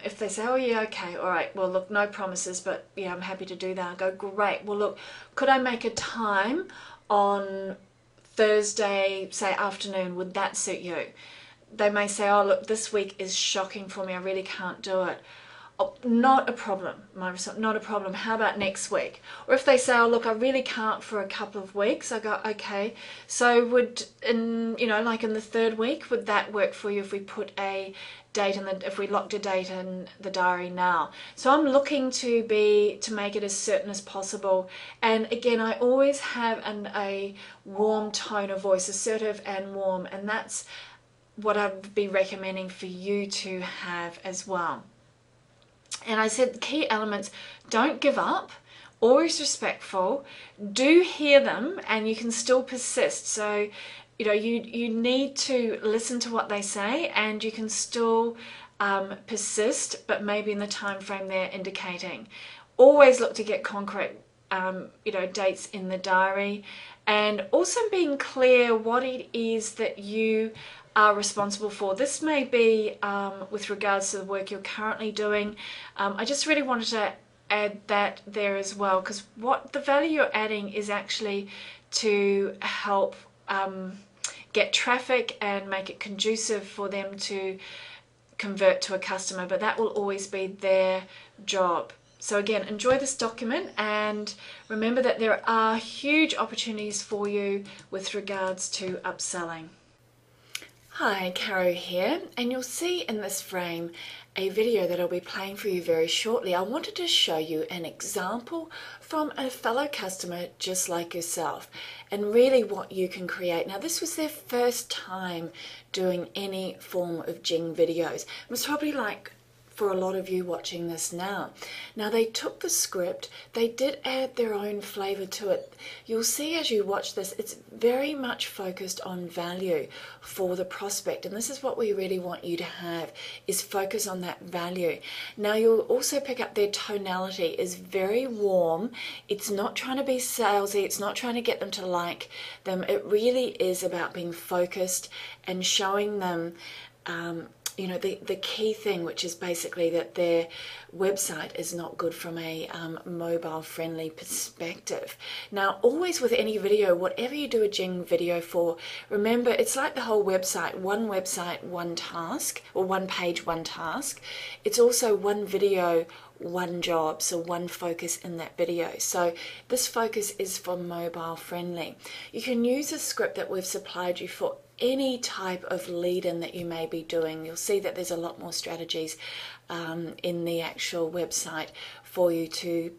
if they say, oh yeah, okay, all right, well look, no promises, but yeah, I'm happy to do that. I go, great, well look, could I make a time on Thursday, say afternoon, would that suit you? They may say, oh look, this week is shocking for me, I really can't do it. oh, not a problem, not a problem, how about next week? Or if they say, oh look, I really can't for a couple of weeks, I go, okay, so would, like in the third week, would that work for you if we put a date if we locked a date in the diary now? So I'm looking to make it as certain as possible. And again, I always have a warm tone of voice, assertive and warm, and that's what I'd be recommending for you to have as well. And I said the key elements: don't give up, always respectful, do hear them, and you can still persist. So, you need to listen to what they say, and you can still persist, but maybe in the time frame they're indicating. Always look to get concrete dates in the diary, and also being clear what it is that you are responsible for. This may be with regards to the work you're currently doing. I just really wanted to add that there as well, because what the value you're adding is actually to help get traffic and make it conducive for them to convert to a customer, but that will always be their job. So again, enjoy this document, and remember that there are huge opportunities for you with regards to upselling. Hi, Caro here, and you'll see in this frame a video that I'll be playing for you very shortly. I wanted to show you an example from a fellow customer just like yourself, and really what you can create. Now, this was their first time doing any form of Jing videos. It was probably like for a lot of you watching this now. Now, they took the script, they did add their own flavor to it. You'll see as you watch this, it's very much focused on value for the prospect, and this is what we really want you to have, is focus on that value. Now, you'll also pick up their tonality is very warm. It's not trying to be salesy, it's not trying to get them to like them. It really is about being focused and showing them the key thing, which is basically that their website is not good from a mobile friendly perspective. Now, always with any video, whatever you do a Jing video for, remember it's like the whole website, one task, or one page, one task. It's also one video, one job, so one focus in that video. So this focus is for mobile friendly. You can use a script that we've supplied you for any type of lead-in that you may be doing. You'll see that there's a lot more strategies in the actual website for you to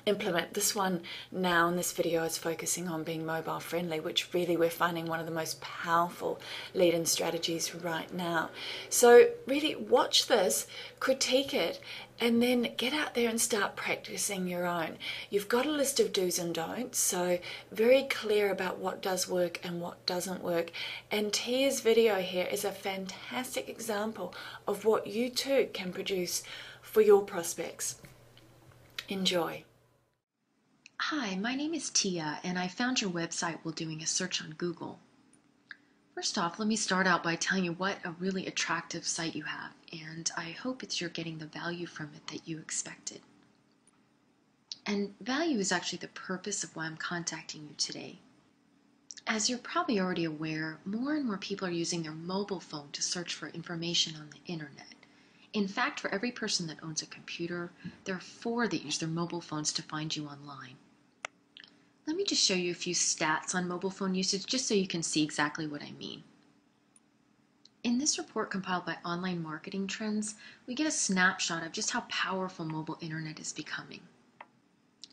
implement. This one now in this video is focusing on being mobile friendly, which really we're finding one of the most powerful lead-in strategies right now. So really watch this, critique it, and then get out there and start practicing your own. You've got a list of do's and don'ts, so very clear about what does work and what doesn't work. And Tia's video here is a fantastic example of what you too can produce for your prospects. Enjoy. Hi, my name is Tia, and I found your website while doing a search on Google. First off, let me start out by telling you what a really attractive site you have, and I hope you're getting the value from it that you expected. And value is actually the purpose of why I'm contacting you today. As you're probably already aware, more and more people are using their mobile phone to search for information on the internet. In fact, for every person that owns a computer, there are 4 that use their mobile phones to find you online. Let me just show you a few stats on mobile phone usage just so you can see exactly what I mean. In this report compiled by Online Marketing Trends, we get a snapshot of just how powerful mobile internet is becoming.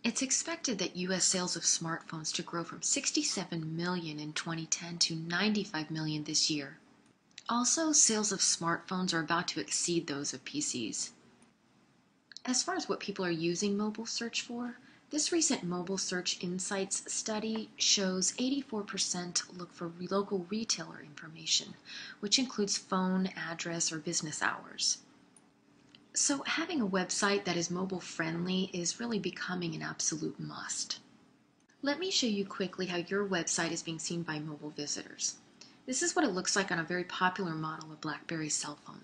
It's expected that U.S. sales of smartphones to grow from 67 million in 2010 to 95 million this year. Also, sales of smartphones are about to exceed those of PCs. As far as what people are using mobile search for, this recent Mobile Search Insights study shows 84% look for local retailer information, which includes phone, address, or business hours. So having a website that is mobile friendly is really becoming an absolute must. Let me show you quickly how your website is being seen by mobile visitors. This is what it looks like on a very popular model of BlackBerry cell phone.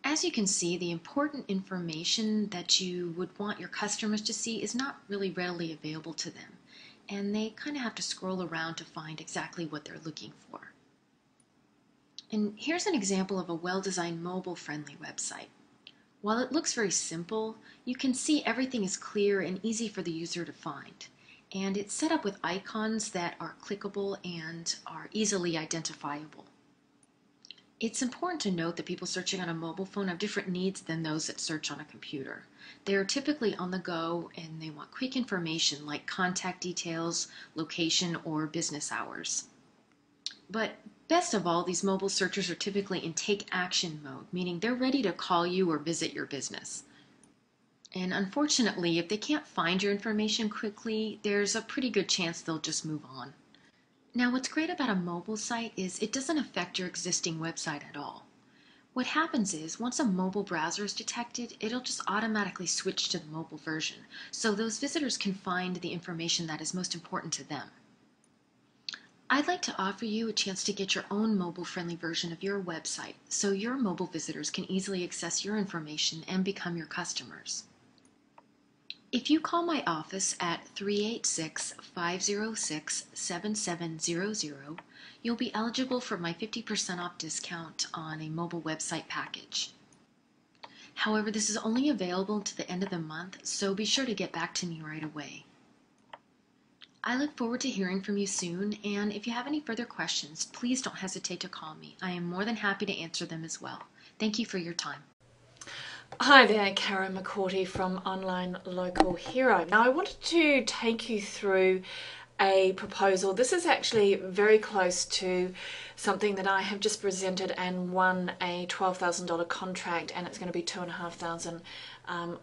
As you can see, the important information that you would want your customers to see is not really readily available to them, and they kind of have to scroll around to find exactly what they're looking for. And here's an example of a well-designed mobile-friendly website. While it looks very simple, you can see everything is clear and easy for the user to find. And it's set up with icons that are clickable and are easily identifiable. It's important to note that people searching on a mobile phone have different needs than those that search on a computer. They are typically on the go and they want quick information like contact details, location, or business hours. But best of all, these mobile searchers are typically in take action mode, meaning they're ready to call you or visit your business. And unfortunately, if they can't find your information quickly, there's a pretty good chance they'll just move on. Now, what's great about a mobile site is it doesn't affect your existing website at all. What happens is, once a mobile browser is detected, it'll just automatically switch to the mobile version, so those visitors can find the information that is most important to them. I'd like to offer you a chance to get your own mobile-friendly version of your website, so your mobile visitors can easily access your information and become your customers. If you call my office at 386-506-7700, you'll be eligible for my 50% off discount on a mobile website package. However, this is only available to the end of the month, so be sure to get back to me right away. I look forward to hearing from you soon, and if you have any further questions, please don't hesitate to call me. I am more than happy to answer them as well. Thank you for your time. Hi there, Karen McCourty from Online Local Hero. Now I wanted to take you through a proposal. This is actually very close to something that I have just presented and won a $12,000 contract, and it's going to be $2,500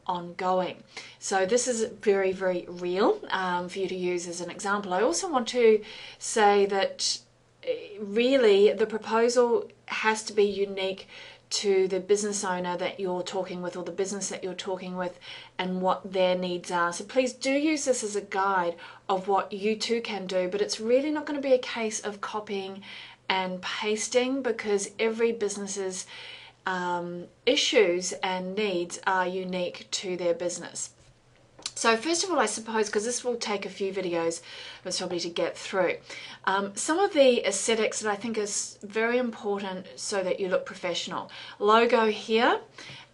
ongoing. So this is very, very real for you to use as an example. I also want to say that really the proposal has to be unique to the business owner that you're talking with or the business that you're talking with and what their needs are. So please do use this as a guide of what you too can do, but it's really not going to be a case of copying and pasting, because every business's issues and needs are unique to their business. So first of all, I suppose, because this will take a few videos probably to get through, some of the aesthetics that I think is very important so that you look professional. Logo here,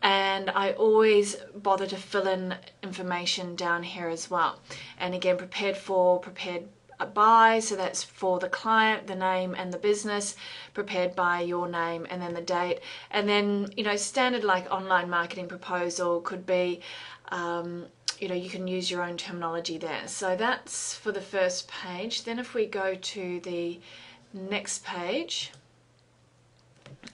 and I always bother to fill in information down here as well. And again, prepared for, prepared by, so that's for the client, the name and the business, prepared by your name and then the date. And then, you know, standard like online marketing proposal could be, you know, you can use your own terminology there. So that's for the first page. Then if we go to the next page,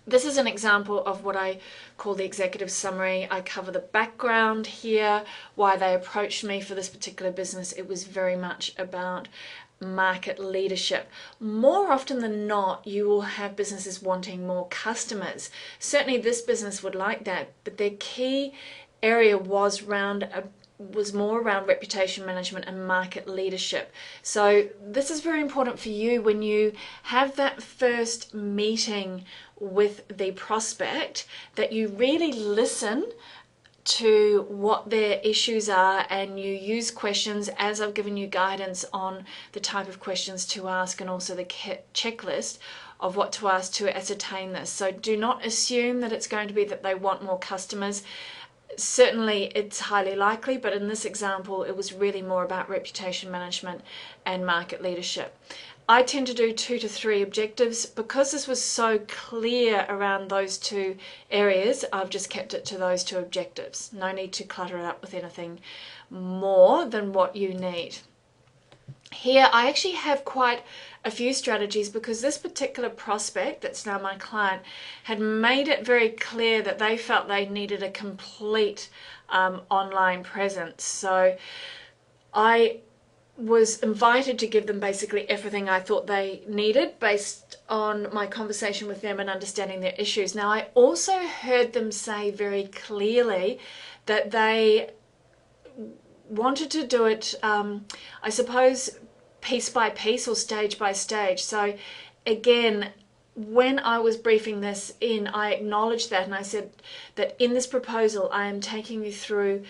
this is an example of what I call the executive summary. I cover the background here, why they approached me for this particular business. It was very much about market leadership. More often than not, you will have businesses wanting more customers. Certainly this business would like that, but their key area was more around reputation management and market leadership. So this is very important for you when you have that first meeting with the prospect, that you really listen to what their issues are and you use questions, as I've given you guidance on the type of questions to ask and also the checklist of what to ask to ascertain this. So do not assume that it's going to be that they want more customers. Certainly it's highly likely, but in this example it was really more about reputation management and market leadership. I tend to do 2 to 3 objectives. Because this was so clear around those two areas, I've just kept it to those 2 objectives. No need to clutter it up with anything more than what you need. Here I actually have quite a few strategies, because this particular prospect that's now my client had made it very clear that they felt they needed a complete online presence. So I was invited to give them basically everything I thought they needed based on my conversation with them and understanding their issues. Now I also heard them say very clearly that they wanted to do it, I suppose, piece by piece or stage by stage. So again, when I was briefing this in, I acknowledged that and I said that in this proposal I am taking you through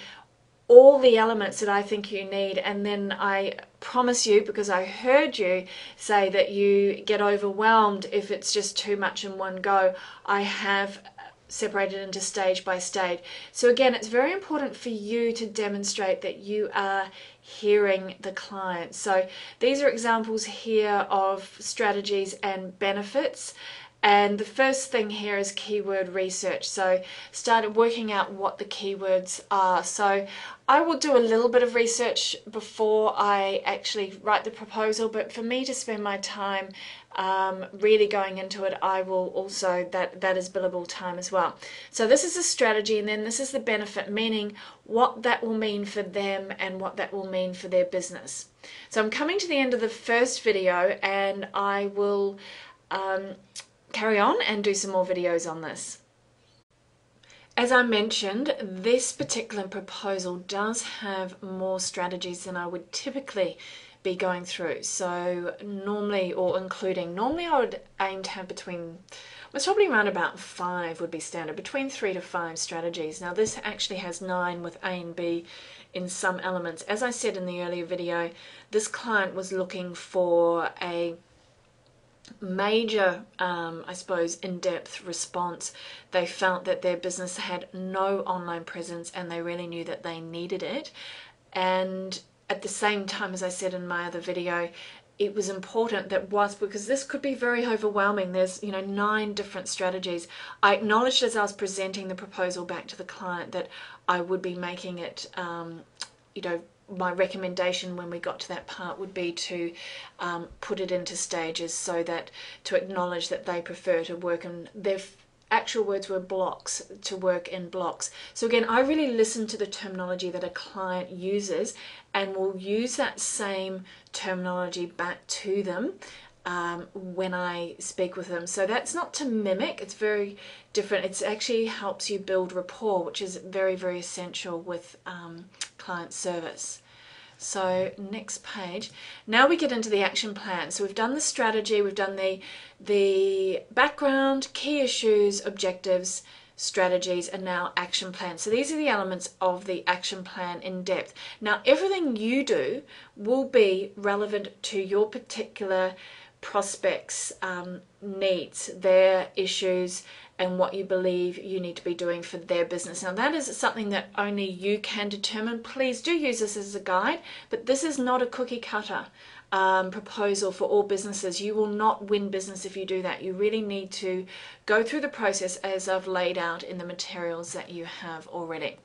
all the elements that I think you need, and then I promise you, because I heard you say that you get overwhelmed if it's just too much in one go, I have separated into stage by stage. So again, it's very important for you to demonstrate that you are hearing the client. So these are examples here of strategies and benefits. And the first thing here is keyword research. So started working out what the keywords are. So I will do a little bit of research before I actually write the proposal, but for me to spend my time really going into it, I will also, that is billable time as well. So this is a strategy, and then this is the benefit, meaning what that will mean for them and what that will mean for their business. So I'm coming to the end of the first video, and I will carry on and do some more videos on this. As I mentioned, this particular proposal does have more strategies than I would typically be going through. So normally I would aim to have between, it's probably around about 5 would be standard, between 3 to 5 strategies. Now this actually has 9 with A and B in some elements. As I said in the earlier video, this client was looking for a major, I suppose, in-depth response. They felt that their business had no online presence and they really knew that they needed it. And at the same time, as I said in my other video, it was important because this could be very overwhelming. There's 9 different strategies. I acknowledged as I was presenting the proposal back to the client that I would be making it my recommendation when we got to that part would be to put it into stages, so that to acknowledge that they prefer to work in, their actual words were blocks, to work in blocks. So again, I really listen to the terminology that a client uses and will use that same terminology back to them when I speak with them. So that's not to mimic, it's very different. It actually helps you build rapport, which is very, very essential with client service. So next page. Now we get into the action plan. So we've done the strategy, we've done the background, key issues, objectives, strategies, and now action plan. So these are the elements of the action plan in depth. Now everything you do will be relevant to your particular prospects' needs, their issues, and what you believe you need to be doing for their business. Now that is something that only you can determine. Please do use this as a guide, but this is not a cookie cutter proposal for all businesses. You will not win business if you do that. You really need to go through the process as I've laid out in the materials that you have already.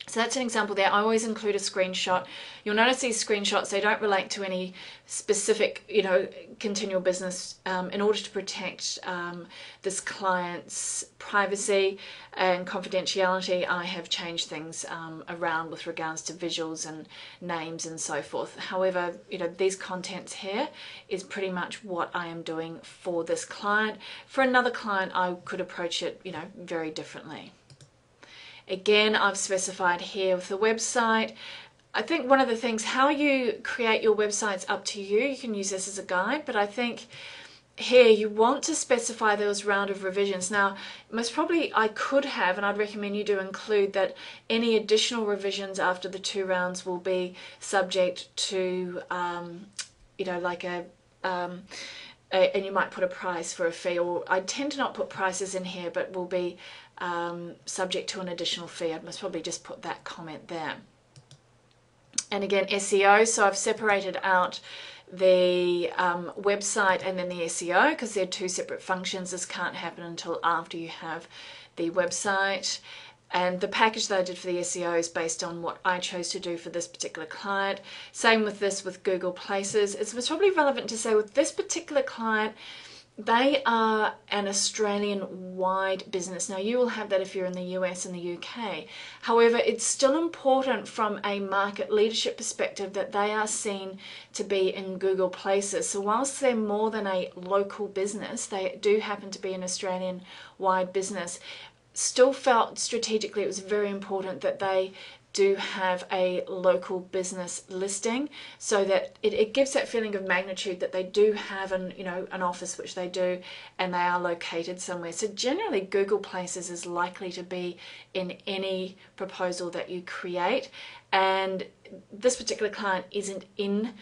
So that's an example there. I always include a screenshot. You'll notice these screenshots, they don't relate to any specific, continual business. In order to protect this client's privacy and confidentiality, I have changed things around with regards to visuals and names and so forth. However, these contents here is pretty much what I am doing for this client. For another client, I could approach it, very differently. Again, I've specified here with the website. I think one of the things, how you create your website's up to you. You can use this as a guide, but I think here you want to specify those round of revisions. Now, most probably I could have, and I'd recommend you do include that any additional revisions after the 2 rounds will be subject to, like and you might put a price for a fee, or I tend to not put prices in here, but will be subject to an additional fee. I'd most probably just put that comment there. And again, SEO, so I've separated out the website and then the SEO because they're 2 separate functions. This can't happen until after you have the website. And the package that I did for the SEO is based on what I chose to do for this particular client. Same with this with Google Places. It's probably relevant to say with this particular client, they are an Australian-wide business. Now, you will have that if you're in the US and the UK. However, it's still important from a market leadership perspective that they are seen to be in Google Places. So whilst they're more than a local business, they do happen to be an Australian-wide business. Still felt strategically it was very important that they do have a local business listing, so that it gives that feeling of magnitude that they do have an office, which they do, and they are located somewhere. So generally Google Places is likely to be in any proposal that you create, and this particular client isn't in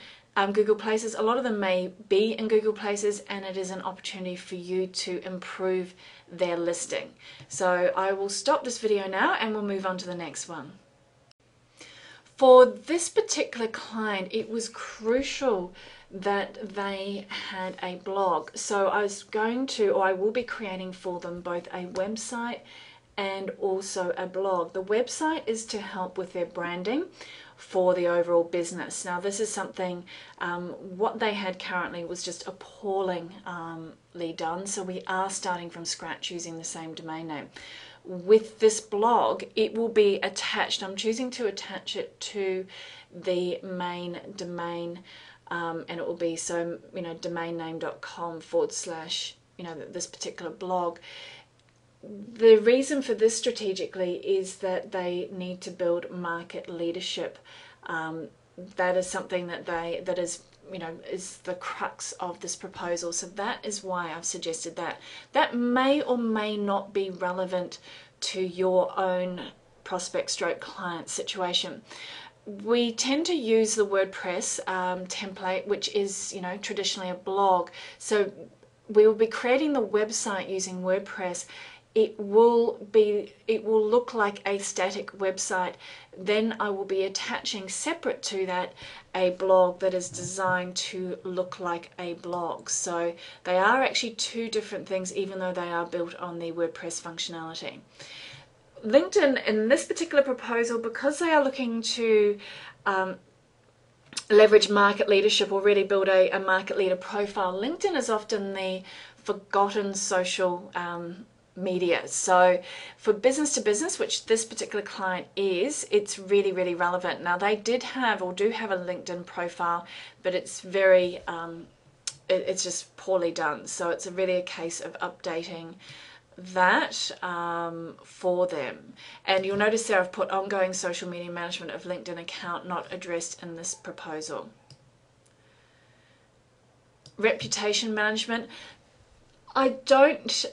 Google Places. A lot of them may be in Google Places, and it is an opportunity for you to improve their listing. So I will stop this video now and we'll move on to the next one. For this particular client, it was crucial that they had a blog. So I was going to, or I will be creating for them both a website and also a blog. The website is to help with their branding for the overall business. Now this is something, what they had currently was just appallingly done. So we are starting from scratch using the same domain name. With this blog, it will be attached. I'm choosing to attach it to the main domain, and it will be, so, domainname.com / this particular blog. The reason for this strategically is that they need to build market leadership. That is something that is the crux of this proposal. So that is why I've suggested that. That may or may not be relevant to your own prospect stroke client situation. We tend to use the WordPress template, which is traditionally a blog. So we will be creating the website using WordPress. It will look like a static website. Then I will be attaching separate to that a blog that is designed to look like a blog. So they are actually two different things, even though they are built on the WordPress functionality. LinkedIn, in this particular proposal, because they are looking to leverage market leadership or really build a market leader profile, LinkedIn is often the forgotten social media. So for business to business, which this particular client is, it's really, really relevant. Now they did have or do have a LinkedIn profile, but it's very, it's just poorly done. So it's really a case of updating that for them. And you'll notice there I've put ongoing social media management of LinkedIn account not addressed in this proposal. Reputation management. I don't,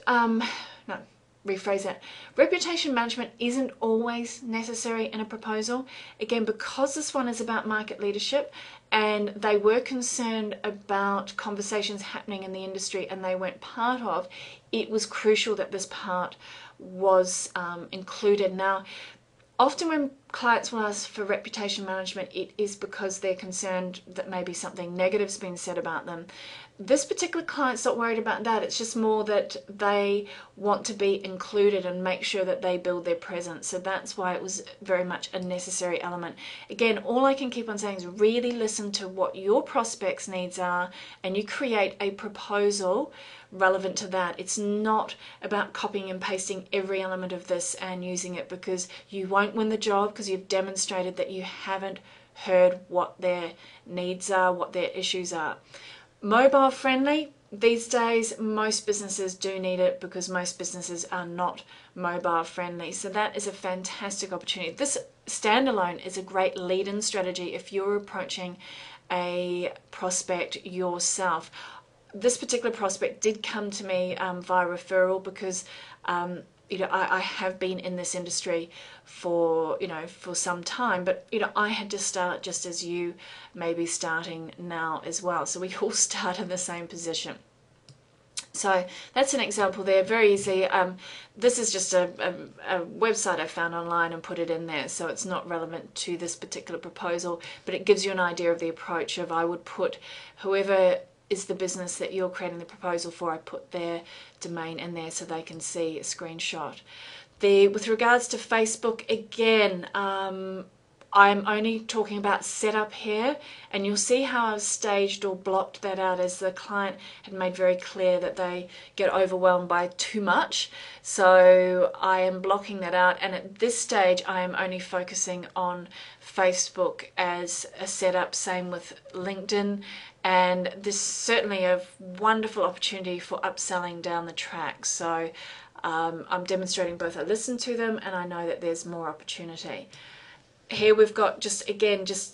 no, rephrase that. Reputation management isn't always necessary in a proposal. Again, because this one is about market leadership and they were concerned about conversations happening in the industry and they weren't part of, it was crucial that this part was included. Now, often when clients will ask for reputation management, it is because they're concerned that maybe something negative's been said about them. This particular client's not worried about that. It's just more that they want to be included and make sure that they build their presence. So that's why it was very much a necessary element. Again, all I can keep on saying is really listen to what your prospects' needs are and you create a proposal relevant to that. It's not about copying and pasting every element of this and using it, because you won't win the job because you've demonstrated that you haven't heard what their needs are, what their issues are. Mobile friendly, these days most businesses do need it because most businesses are not mobile friendly. So that is a fantastic opportunity. This standalone is a great lead-in strategy if you're approaching a prospect yourself. This particular prospect did come to me via referral because I have been in this industry for some time, but I had to start just as you may be starting now as well. So we all start in the same position. So that's an example there, very easy. This is just a website I found online and put it in there, so it's not relevant to this particular proposal, but it gives you an idea of the approach of I would put whoever is the business that you're creating the proposal for, I put their domain in there so they can see a screenshot. With regards to Facebook, again, I'm only talking about setup here, and you'll see how I've staged or blocked that out as the client had made very clear that they get overwhelmed by too much. So I am blocking that out, and at this stage I am only focusing on Facebook as a setup, same with LinkedIn, and this is certainly a wonderful opportunity for upselling down the track. So I'm demonstrating both I listen to them and I know that there's more opportunity. Here we've got just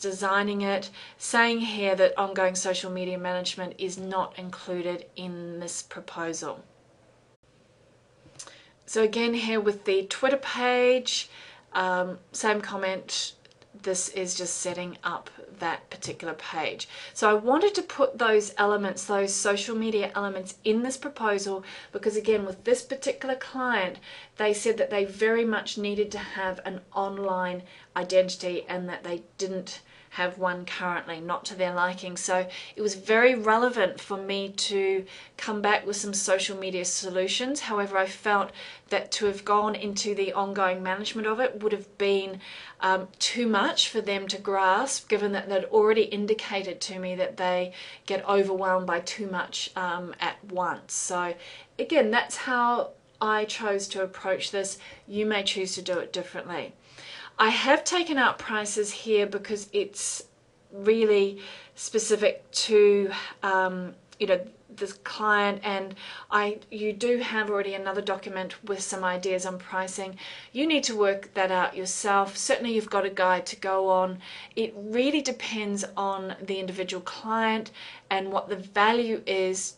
designing it, saying here that ongoing social media management is not included in this proposal. So again here with the Twitter page, same comment, this is just setting up that particular page. So I wanted to put those elements, those social media elements in this proposal, because again, with this particular client, they said that they very much needed to have an online identity and that they didn't have one currently, not to their liking. So it was very relevant for me to come back with some social media solutions. However, I felt that to have gone into the ongoing management of it would have been too much for them to grasp, given that they'd already indicated to me that they get overwhelmed by too much at once. So again, that's how I chose to approach this. You may choose to do it differently. I have taken out prices here because it's really specific to this client, and you do have already another document with some ideas on pricing. You need to work that out yourself. Certainly you've got a guide to go on. It really depends on the individual client and what the value is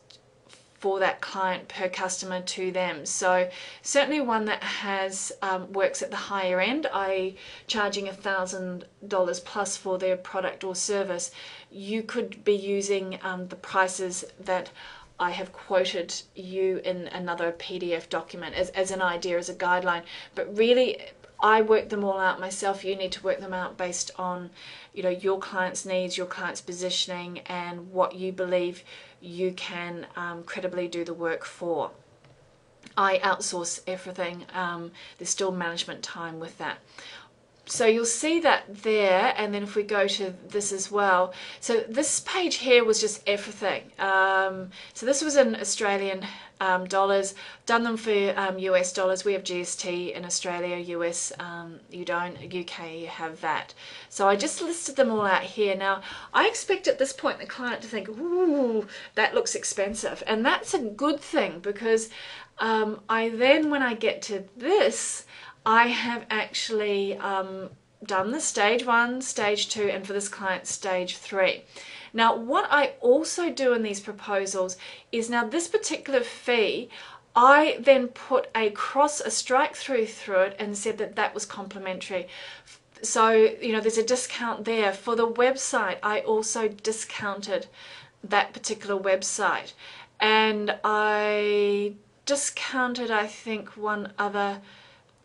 for that client per customer to them. So certainly one that has works at the higher end, i.e. charging $1,000 plus for their product or service, you could be using the prices that I have quoted you in another PDF document as an idea, as a guideline. But really, I work them all out myself. You need to work them out based on, your client's needs, your client's positioning, and what you believe you can credibly do the work for. I outsource everything. There's still management time with that. So you'll see that there, and then if we go to this as well. So this page here was just everything. So this was in Australian dollars, done them for US dollars. We have GST in Australia, US you don't, UK you have that. So I just listed them all out here. Now I expect at this point the client to think, ooh, that looks expensive, and that's a good thing, because I then, when I get to this, I have actually done the stage 1, stage 2, and for this client, stage 3. Now, what I also do in these proposals is, now this particular fee, I then put a strike through it and said that that was complimentary. So, there's a discount there. For the website, I also discounted that particular website. And I discounted, I think, one other.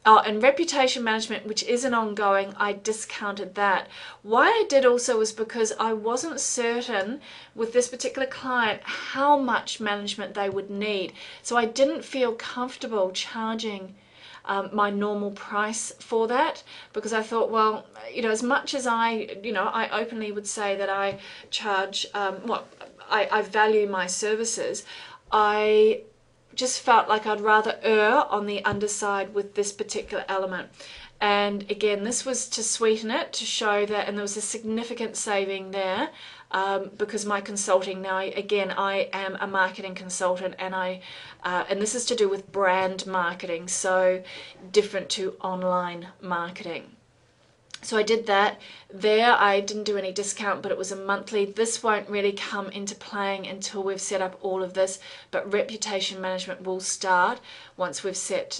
Oh, and reputation management, which is an ongoing, I discounted that. Why I did also was because I wasn't certain with this particular client how much management they would need. So I didn't feel comfortable charging my normal price for that, because I thought, well, as much as I openly would say that I charge, I value my services, I just felt like I'd rather err on the underside with this particular element. And again, this was to sweeten it, to show that, and there was a significant saving there, because my consulting now, again, I am a marketing consultant, and and this is to do with brand marketing, so different to online marketing. So I did that there. I didn't do any discount, but it was a monthly. This won't really come into playing until we've set up all of this, but reputation management will start once we've set,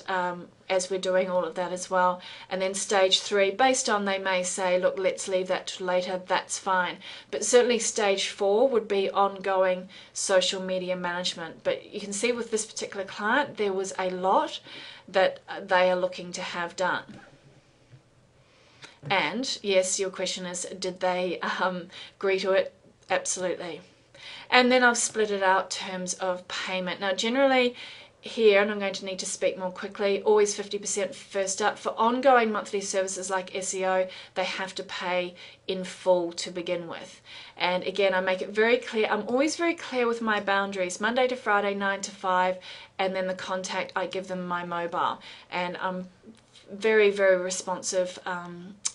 as we're doing all of that as well. And then stage 3, based on, they may say, look, let's leave that to later, that's fine. But certainly stage 4 would be ongoing social media management. But you can see with this particular client, there was a lot that they are looking to have done. And yes, your question is, did they agree to it? Absolutely. And then I've split it out terms of payment. Now generally here, and I'm going to need to speak more quickly, always 50% first up. For ongoing monthly services like SEO, they have to pay in full to begin with. And again, I make it very clear, I'm always very clear with my boundaries, Monday to Friday, 9 to 5, and then the contact, I give them my mobile. And I'm very, very responsive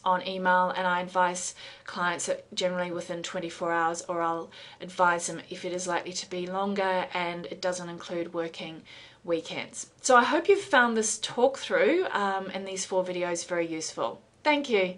on email, and I advise clients that generally within 24 hours, or I'll advise them if it is likely to be longer and it doesn't include working weekends. So I hope you've found this talk through and these 4 videos very useful. Thank you.